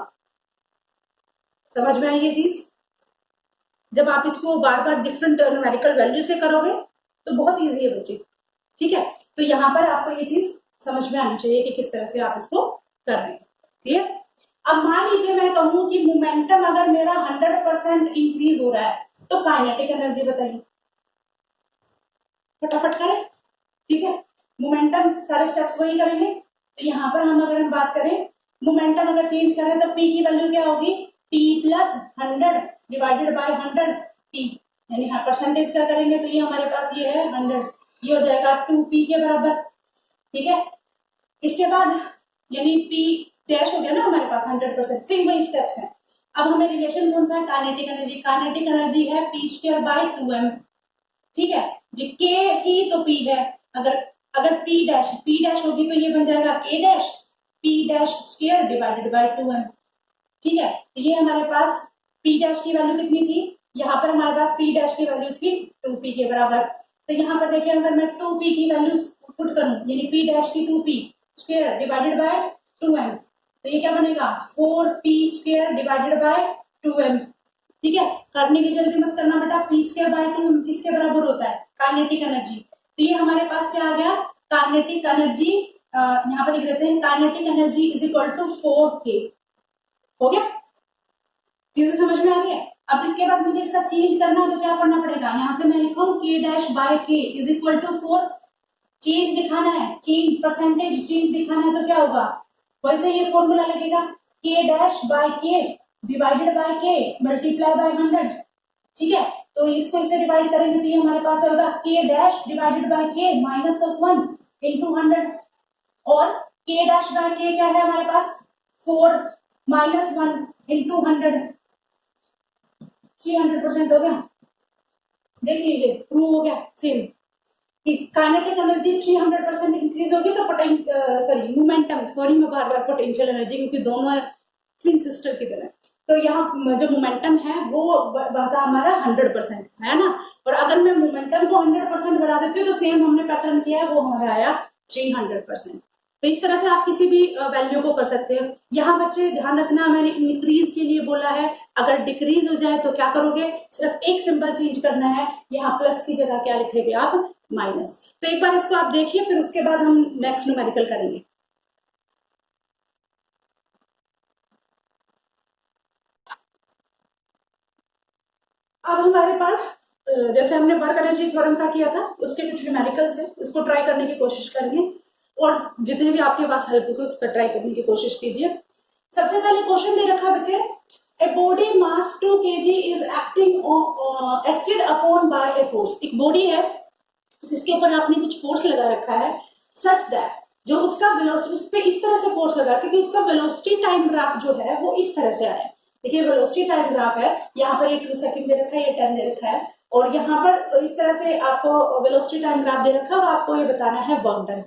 समझ में आई ये चीज? जब आप इसको बार बार डिफरेंट न्यूमेरिकल वैल्यू से करोगे तो बहुत इजी है बच्चे। ठीक है, तो यहाँ पर आपको ये चीज समझ में आनी चाहिए कि किस तरह से आप इसको कर रहे हैं। क्लियर? अब मान लीजिए मैं कहूं कि मोमेंटम अगर मेरा 100% इंक्रीज हो रहा है तो काइनेटिक एनर्जी बताइए, फटाफट करें। ठीक है, मोमेंटम सारे स्टेप्स वही करेंगे। तो यहाँ पर अगर हम बात करें मोमेंटम अगर चेंज करें तो पी की वैल्यू क्या होगी, P plus 100 divided by 100 P, यानी हाँ परसेंटेज का करेंगे तो ये हमारे पास ये है 100, ये हो जाएगा 2p के बराबर। ठीक है, इसके बाद यानी p डैश हो गया ना हमारे पास 100%। फिर वही स्टेप्स हैं। अब हमें रिलेशन कौन सा है, काइनेटिक एनर्जी। काइनेटिक एनर्जी है p स्क्वायर बाय 2m। ठीक है, जो k ही तो p है। अगर p डैश होगी तो ये बन जाएगा k dash p dash square divided by 2m। ठीक है, तो ये हमारे पास p डैश की वैल्यू कितनी थी, यहाँ पर हमारे पास p डैश की वैल्यू थी 2p के बराबर। तो यहाँ पर देखिए अगर मैं 2p की वैल्यू पुट करूं यानी p डैश की 2p square divided by 2m, तो ये क्या बनेगा 4p square divided by 2m। ठीक है, करने की जल्दी मत करना बेटा, p स्क्वायर बाय 2 किसके बराबर होता है, काइनेटिक एनर्जी। तो ये हमारे पास क्या आ गया, काइनेटिक एनर्जी, यहाँ पर लिख देते हैं kinetic energy is equal to 4k। हो गया, चीजें समझ में आ गई। अब इसके बाद मुझे इसका चेंज करना है तो क्या करना पड़ेगा, यहाँ से मैं लिखूं k dash by k is equal to 4। Change दिखाना है, चेंज परसेंटेज चेंज दिखाना है तो क्या होगा, वैसे ये फॉर्मूला लगेगा k dash by k divided by k multiply by 100। ठीक है, तो इसको इससे डिवाइड करेंगे तो ये हमारे पास होगा k dash divided by k minus of 1 into 100। और k डैश बाय k क्या है हमारे पास 4 माइनस 1 इंटू 100। 300% हो गया, देख लीजिए प्रूव हो गया सेम कि काइनेटिक एनर्जी 300% इंक्रीज होगी तो मोमेंटम, मैं बार बार पोटेंशियल एनर्जी क्योंकि दोनों ट्विन सिस्टर की तरह। तो यहाँ जो मोमेंटम है वो बढ़ता हमारा 100% है ना, और अगर मैं मोमेंटम को 100% बढ़ा देती हूँ तो सेम हमने पैटर्न किया है वो हमारा आया 300%। तो इस तरह से आप किसी भी वैल्यू को कर सकते हैं। यहाँ बच्चे ध्यान रखना, मैंने इंक्रीज के लिए बोला है, अगर डिक्रीज हो जाए तो क्या करोगे, सिर्फ एक सिंबल चेंज करना है, यहाँ प्लस की जगह क्या लिखेंगे आप, माइनस। तो एक बार इसको आप देखिए, फिर उसके बाद हम नेक्स्ट न्यूमेरिकल करेंगे। अब हमारे पास जैसे हमने वर्क एनर्जी थ्योरम का किया था उसके कुछ न्यूमेरिकल्स है, उसको ट्राई करने की कोशिश करेंगे और जितने भी आपके पास हेल्प होगी उस पर ट्राई करने की कोशिश कीजिए। सबसे पहले क्वेश्चन दे रखा है बच्चे, a body mass 2 kg is acted upon bye a force. एक बॉडी है जिसके ऊपर आपने कुछ फोर्स लगा रखा है, सच दैट जो उसका वेलोसिटी, उस पर इस तरह से फोर्स लगा क्योंकि उसका वेलोसिटी टाइम ग्राफ जो है वो इस तरह से आया। देखिए वेलोसिटी टाइम ग्राफ है, यहाँ पर ये 2 सेकंड दे रखा है, ये 10 दे रखा है, और यहाँ पर इस तरह से आपको वेलोसिटी टाइम ग्राफ दे रखा है और आपको ये बताना है वर्क डन।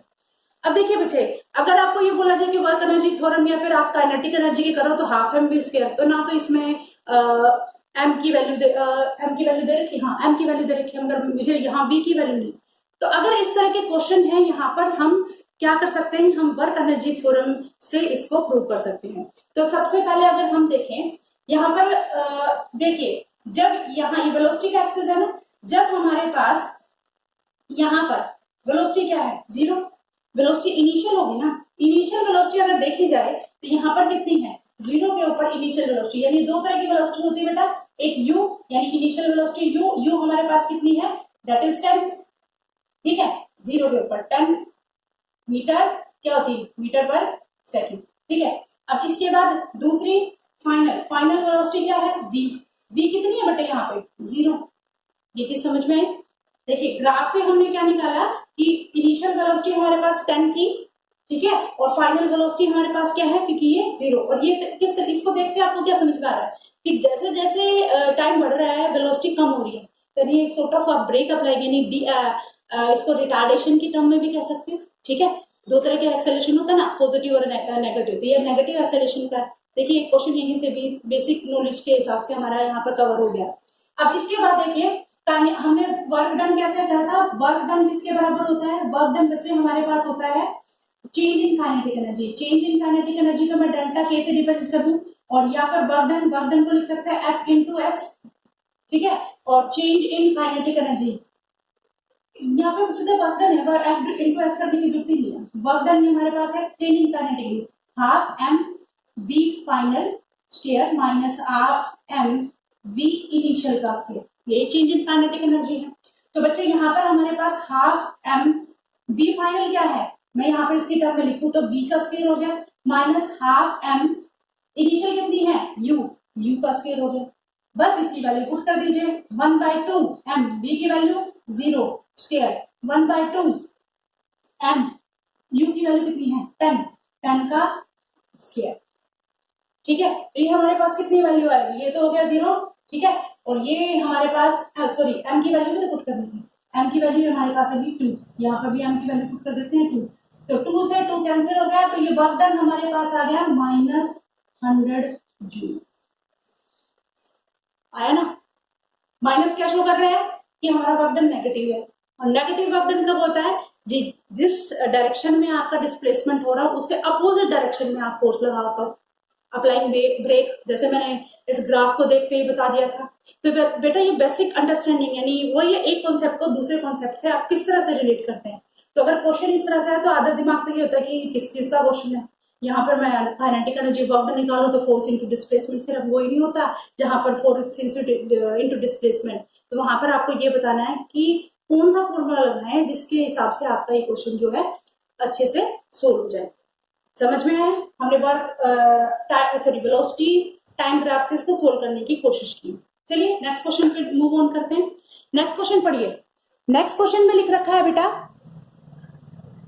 अब देखिए बच्चे, अगर आपको ये बोला जाए कि वर्क एनर्जी थ्योरम या फिर आप काइनेटिक एनर्जी की करो तो हाफ एम बी स्क्वायर, तो ना तो इसमें एम की वैल्यू दे रखी, हाँ एम की वैल्यू दे रखी है, मगर मुझे यहाँ बी की वैल्यू नहीं। तो अगर इस तरह के क्वेश्चन है यहाँ पर हम क्या कर सकते हैं, हम वर्क एनर्जी थ्योरम से इसको प्रूव कर सकते हैं। तो सबसे पहले अगर हम देखें यहाँ पर देखिए, जब यहाँ ये वेलोसिटी का एक्सिस है ना, जब हमारे पास यहाँ पर वेलोसिटी क्या है, जीरो, वेलोसिटी इनिशियल होगी ना, इनिशियल वेलोसिटी अगर देखी जाए तो यहाँ पर कितनी है, जीरो के ऊपर इनिशियल वेलोसिटी। यानी दो तरह की वेलोसिटी होती है बेटा, एक यू यानी इनिशियल वेलोसिटी यू हमारे पास कितनी है, दैट इज 10। ठीक है, जीरो के ऊपर 10 मीटर क्या होती है, मीटर पर सेकंड। ठीक है, अब इसके बाद दूसरी फाइनल वेलोसिटी क्या है, वी कितनी है बेटे यहाँ पे, जीरो। ये चीज समझ में आई। देखिए ग्राफ से हमने क्या निकाला कि इनिशियल वेलोसिटी हमारे पास 10 थी, ठीक है, और फाइनल वेलोसिटी हमारे पास क्या है, क्योंकि ये जीरो। और ये किस तरह, इसको देख के आपको क्या समझ में आ रहा है कि जैसे जैसे टाइम बढ़ रहा है वेलोसिटी कम हो रही है, तो ये सॉर्ट ऑफ ब्रेकअप लाइक, यानी इसको रिटार्डेशन की टर्म में भी कह सकते हो। ठीक है, दो तरह के एक्सेलरेशन होता है ना, पॉजिटिव और नेगेटिव, तो ये नेगेटिव एक्सेलरेशन का, देखिए क्वेश्चन यहीं से भी बेसिक नॉलेज के हिसाब से हमारा यहाँ पर कवर हो गया। अब इसके बाद देखिए हमने वर्क डन कैसे कहा था, वर्क डन किसके बराबर होता है, वर्क डन बच्चे हमारे पास होता है change in kinetic energy. Change in kinetic energy को मैं डेल्टा के से डिफाइन कर दूं, और या फिर वर्क डन को लिख सकते हैं F इंटू एस, ठीक है। और चेंज इन काइनेटिक एनर्जी यहाँ पे सीधे वर्क डन है, पर F इंटू एस करने की जरूरत नहीं है। वर्क डन हमारे पास है change in kinetic half M V final square minus half M V initial का स्क्वायर, ये चेंज इन काइनेटिक एनर्जी है। तो बच्चे यहाँ पर हमारे पास हाफ एम वी फाइनल क्या है, मैं यहाँ पर इसकी टर्म में लिखूं तो v का स्क्वायर हो गया माइनस हाफ एम इनिशियल कितनी है u का स्क्वायर हो गया। बस इसकी वैल्यू पुट कर दीजिए 1/2 m, v की वैल्यू 0 स्क्वायर 1/2 m, u की वैल्यू कितनी है 10 का स्क्वायर, ठीक है। तो ये हमारे पास कितनी वैल्यू आएगी, ये तो हो गया 0, ठीक है। और ये हमारे पास सॉरी m की वैल्यू भी तो पुट करनी थी, m की वैल्यू हमारे पास है 2, यहाँ पर भी m की वैल्यू पुट कर देते हैं 2, तो 2 से 2 कैंसिल हो गया, तो ये वर्क डन हमारे पास आ गया -100 जूल, आया ना। माइनस क्या शो कर रहे हैं कि हमारा वर्क डन नेगेटिव है, और नेगेटिव वर्क डन कब होता है जिस डायरेक्शन में आपका डिस्प्लेसमेंट हो रहा हो उससे अपोजिट डायरेक्शन में आप फोर्स लगा पाओ। अप्लाइंग ब्रेक, जैसे मैंने इस ग्राफ को देखते ही बता दिया था। तो बेटा ये बेसिक अंडरस्टैंडिंग, यानी वो ये एक कॉन्सेप्ट को दूसरे कॉन्सेप्ट से आप किस तरह से रिलेट करते हैं। तो अगर क्वेश्चन इस तरह से है तो आधा दिमाग तो ये होता है कि किस चीज का क्वेश्चन है, यहाँ पर मैं काइनेटिक एनर्जी वर्क डन निकालूं तो फोर्स इनटू डिस्प्लेसमेंट, सिर्फ वो ही नहीं होता जहां पर फोर्स इनटू डिस्प्लेसमेंट, तो वहां पर आपको ये बताना है कि कौन सा फॉर्मूला लगना है जिसके हिसाब से आपका ये क्वेश्चन जो है अच्छे से सोल्व हो जाए। समझ में आया, हमने वर्क वेलोसिटी टाइम ग्राफ से इसको सोल्व करने की कोशिश की। चलिए नेक्स्ट क्वेश्चन पे मूव ऑन करते हैं। नेक्स्ट क्वेश्चन पढ़िए। नेक्स्ट क्वेश्चन में लिख रखा है बेटा,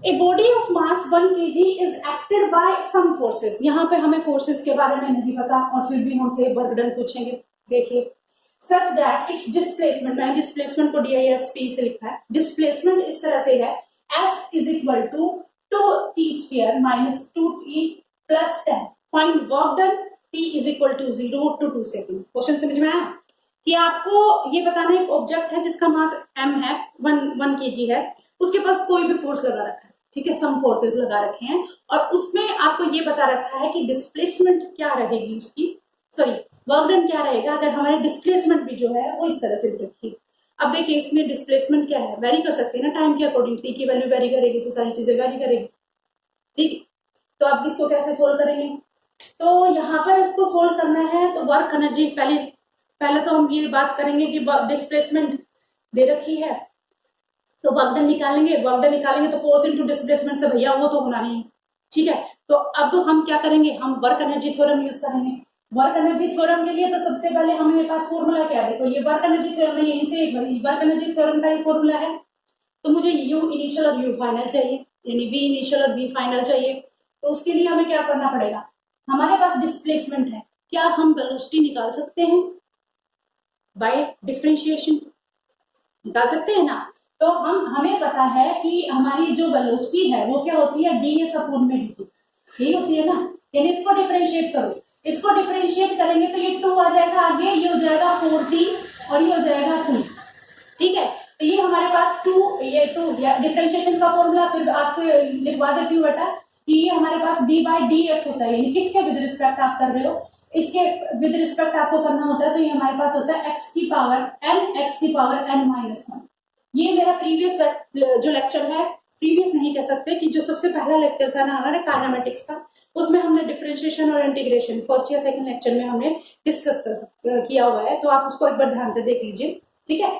A body of mass 1 kg is acted by some forces। यहाँ पे हमें फोर्सेस के बारे में नहीं पता और फिर भी हमसे वर्क डन पूछेंगे। देखिए such that its displacement, मैंने डिस्प्लेसमेंट को DISP से लिखा है, डिस्प्लेसमेंट इस तरह से है S is equal to 2t square minus 2t plus 10, find work done t is equal to 0 to 2 second. Question समझ में आया कि आपको ये बताना है एक ऑब्जेक्ट है जिसका मास m है, 1 kg है, उसके पास कोई भी फोर्स लगा रखा है, ठीक है, सम फोर्सेस लगा रखे हैं, और उसमें आपको ये बता रखा है कि डिस्प्लेसमेंट क्या रहेगी उसकी, सॉरी वर्क डन क्या रहेगा अगर हमारे डिस्प्लेसमेंट भी जो है वो इस तरह से रखी। अब देखिए इसमें डिस्प्लेसमेंट क्या है, वेरी कर सकते हैं ना टाइम के अकॉर्डिंग, टी की वैल्यू वेरी करेगी तो सारी चीजें वेरी करेगी, ठीक। तो आप इसको कैसे सोल्व करेंगे, तो यहाँ पर इसको सोल्व करना है तो वर्क एनर्जी पहले तो हम ये बात करेंगे कि डिस्प्लेसमेंट दे रखी है तो वर्क डन निकालेंगे, वर्क डन निकालेंगे तो फोर्स इनटू डिस्प्लेसमेंट से भैया वो तो होना नहीं है, ठीक है। तो अब हम क्या करेंगे, हम वर्क एनर्जी थ्योरम यूज करेंगे। वर्क एनर्जी थ्योरम के लिए तो सबसे पहले हमारे पास फॉर्मूला क्या है, देखो ये वर्क एनर्जी थ्योरम है, यहीं से वर्क एनर्जी थ्योरम का ही फॉर्मूला है। तो मुझे यू इनिशियल और यू फाइनल चाहिए, यानी वी इनिशियल और वी फाइनल चाहिए। तो उसके लिए हमें क्या करना पड़ेगा, हमारे पास डिस्प्लेसमेंट है, क्या हम वेलोसिटी निकाल सकते हैं बाय डिफरेंशिएशन, निकाल सकते हैं ना। तो हमें पता है कि हमारी जो वेलोसिटी है वो क्या होती है, ds अपॉन में dt, यही होती है ना। यानी इसको डिफरेंशिएट करो, इसको डिफरेंशिएट करेंगे तो ये 2 आ जाएगा आगे, ये हो जाएगा 4t और ये हो जाएगा 2, ठीक है। तो ये हमारे पास 2 ये 2 या डिफरेंशिएशन का फॉर्मूला फिर आपको लिखवा देती हूँ बेटा कि ये हमारे पास d बाई dx होता है, यानी किसके विद रिस्पेक्ट आप कर रहे हो, इसके विद रिस्पेक्ट आपको करना होता है। तो ये हमारे पास होता है x की पावर n-1। ये मेरा प्रीवियस जो लेक्चर है, प्रीवियस नहीं कह सकते कि जो सबसे पहला लेक्चर था ना हमारे काइनेमेटिक्स का, उसमें हमने डिफरेंशिएशन और इंटीग्रेशन फर्स्ट या सेकंड लेक्चर में हमने डिस्कस किया हुआ है, तो आप उसको एक बार ध्यान से देख लीजिए, ठीक है।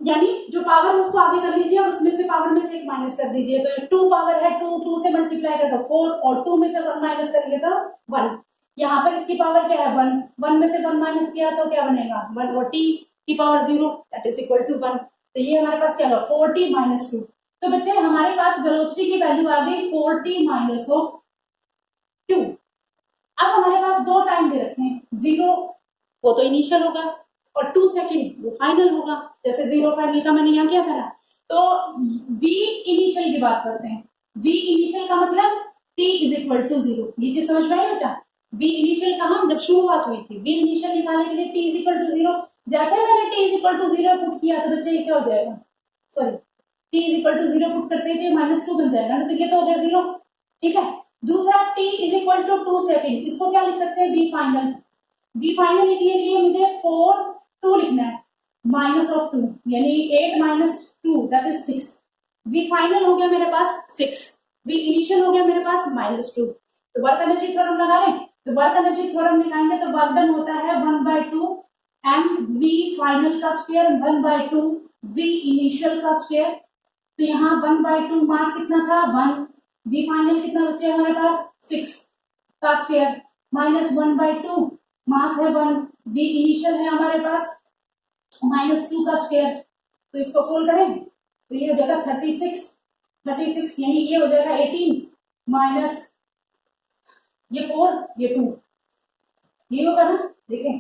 यानी जो पावर उसको आगे कर लीजिए और उसमें से पावर में से एक माइनस कर दीजिए, तो 2 पावर है 2 से मल्टीप्लाई कर दो 4 और 2 में से 1 माइनस करेंगे तो 1। यहाँ पर इसकी पावर क्या है 1 में से 1 माइनस किया तो क्या बनेगा 1 और t की power 0 that is equal to 1। तो ये हमारे पास क्या होगा 4t माइनस 2। तो बच्चे हमारे पास वेलोसिटी की वैल्यू आ गई 4t माइनस ऑफ 2। अब हमारे पास 2 टाइम दे रखे हैं, 0 वो तो इनिशियल होगा और 2 सेकेंड वो फाइनल होगा, जैसे 0 फाइनल का मैंने यहाँ किया था ना। तो v इनिशियल की बात करते हैं, v इनिशियल का मतलब t इज इक्वल टू 0, ये चीज समझ में आई बेटा। v इनिशियल कहाँ, जब शुरुआत हुई थी। v इनिशियल निकालने के लिए t इज इक्वल टू 0, जैसे मैंने t is equal to 0 put किया तो बच्चे ये क्या हो जाएगा, sorry t is equal to 0 put करते थे -2 बन जाएगा ना, तो ये तो हो गया 0, ठीक है। दूसरा t is equal to 2 second, इसको क्या लिख सकते हैं, v फाइनल। v फाइनल लिखने के लिए मुझे 4 2 लिखना है, -2 यानी 8 - 2 दैट इज 6। v फाइनल हो गया मेरे पास 6, v इनिशियल हो गया मेरे पास -2। तो वर्क एनर्जी थ्योरम लगा लें, तो वर्क एनर्जी थ्योरम निकालेंगे तो वर्क डन होता है 1/2 mv फाइनल का स्क्वायर 1/2 v इनिशियल का स्क्वायर। तो यहाँ 1/2 मास कितना था 1, v फाइनल कितना बचे हमारे पास 6 का स्क्वायर -1/2 मास है 1, v इनिशियल है हमारे पास -2 का स्क्वायर। तो इसको सोल्व करें तो ये हो जाएगा 36 यानी ये हो जाएगा 18 माइनस ये 4 ये 2, ये होगा ना, देखें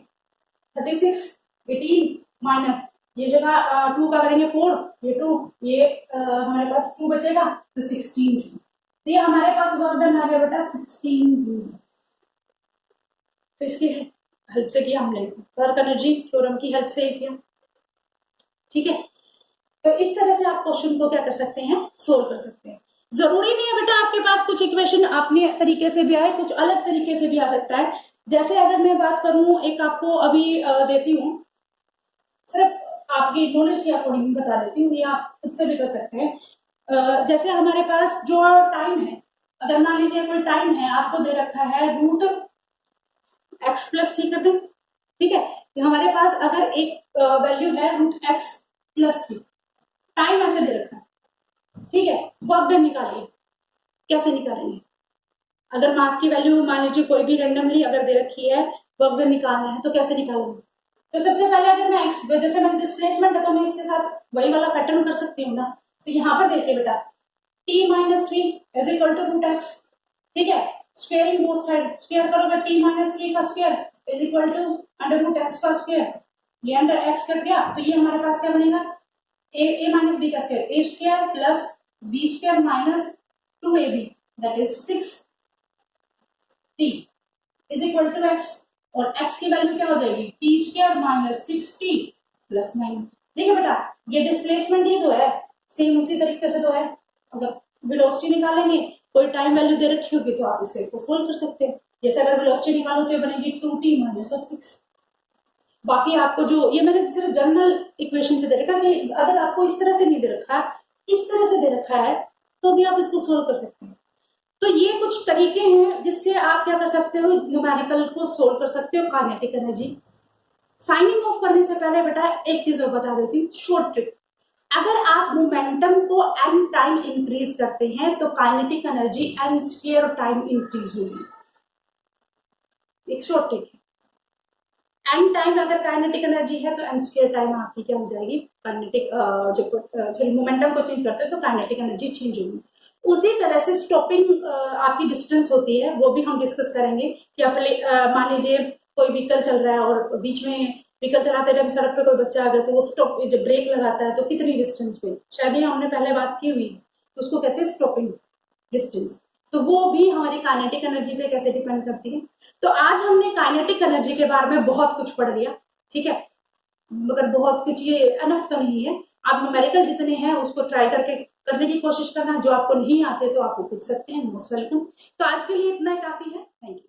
36 18 माइनस ये जगह 2 का करेंगे 4 ये 2 ये हमारे पास 2 बचेगा तो 16 जूल। तो ये हमारे पास वर्क डन आ गया बेटा 16 जूल। तो इसकी हेल्प से किया हमने, वर्क एनर्जी थ्योरम की हेल्प से किया, ठीक है। तो इस तरह से आप क्वेश्चन को क्या कर सकते हैं, सोल्व कर सकते हैं। जरूरी नहीं है बेटा आपके पास कुछ इक्वेशन अपने तरीके से भी आए, कुछ अलग तरीके से भी आ सकता है। जैसे अगर मैं बात करूं, एक आपको अभी देती हूँ, सिर्फ आपकी नॉलेज के अकॉर्डिंग बता देती हूँ, ये आप खुद से भी कर सकते हैं। जैसे हमारे पास जो टाइम है, अगर मान लीजिए कोई टाइम है आपको दे रखा है √x प्लस 3 कर दें, ठीक है। हमारे पास अगर एक वैल्यू है √x प्लस 3, टाइम ऐसे दे रखा है, ठीक है। वर्क डन निकालिए, कैसे निकालेंगे, अगर मास की वैल्यू मान लीजिए कोई भी रेंडमली अगर दे रखी है, वर्क डन निकालना है तो कैसे निकालेंगे। तो सबसे पहले अगर मैं एक्स, जैसे मैंने डिस्प्लेसमेंट है तो मैं इसके साथ वही वाला पैटर्न कर सकती हूँ ना। तो यहाँ पर देखिए बेटा t - 3 is equal to √x, ठीक है। स्क्वायरिंग बोथ साइड, स्क्वायर करोगे t - 3 का square is equal to √x का स्क्वायर, ये अंडर x कट गया तो ये हमारे पास क्या बनेगा a माइनस b का square, a square plus b square minus 2ab that is 6t is equal to x, और x की वैल्यू क्या हो जाएगी t square minus 6t plus 9। देखिए बेटा ये डिस्प्लेसमेंट ये तो है सेम उसी तरीके से तो है। अगर वेलोसिटी निकालेंगे, कोई टाइम वैल्यू दे रखी होगी तो आप इसे सोल्व कर सकते हैं। जैसे अगर वेलोसिटी निकालो तो ये बनेगी 2t माइनस 6। बाकी आपको जो ये मैंने सिर्फ जनरल इक्वेशन से दे रखा है, अगर आपको इस तरह से नहीं दे रखा है, इस तरह से दे रखा है तो भी आप इसको सोल्व कर सकते हैं। तो ये कुछ तरीके हैं जिससे आप क्या कर सकते हो, न्यूमेरिकल को सोल्व कर सकते हो काइनेटिक एनर्जी। साइनिंग ऑफ करने से पहले बेटा एक चीज और बता देती हूँ, शॉर्ट ट्रिक। अगर आप मोमेंटम को n टाइम इंक्रीज करते हैं तो kinetic energy n square time increase होगी। एक शॉर्ट ट्रिक है, n टाइम अगर काइनेटिक एनर्जी है तो n स्क्वायर टाइम आपकी क्या हो जाएगी, काइनेटिक जो मोमेंटम को चेंज करते हैं तो काइनेटिक एनर्जी चेंज होगी। उसी तरह से स्टॉपिंग आपकी डिस्टेंस होती है, वो भी हम डिस्कस करेंगे कि आप मान लीजिए कोई व्हीकल चल रहा है और बीच में व्हीकल चलाते टाइम सड़क पे कोई बच्चा आ गया तो वो स्टॉप जब ब्रेक लगाता है तो कितनी डिस्टेंस पे, शायद ये हमने पहले बात की हुई, तो उसको कहते हैं स्टॉपिंग डिस्टेंस। तो वो भी हमारी काइनेटिक एनर्जी पे कैसे डिपेंड करती है। तो आज हमने काइनेटिक एनर्जी के बारे में बहुत कुछ पढ़ लिया, ठीक है, मगर बहुत कुछ ये अनफ तो नहीं है। आप न्यूमेरिकल जितने हैं उसको ट्राई करके करने की कोशिश करना, जो आपको नहीं आते तो आप वो पूछ सकते हैं, मोस्ट वेलकम। तो आज के लिए इतना ही काफी है, थैंक यू।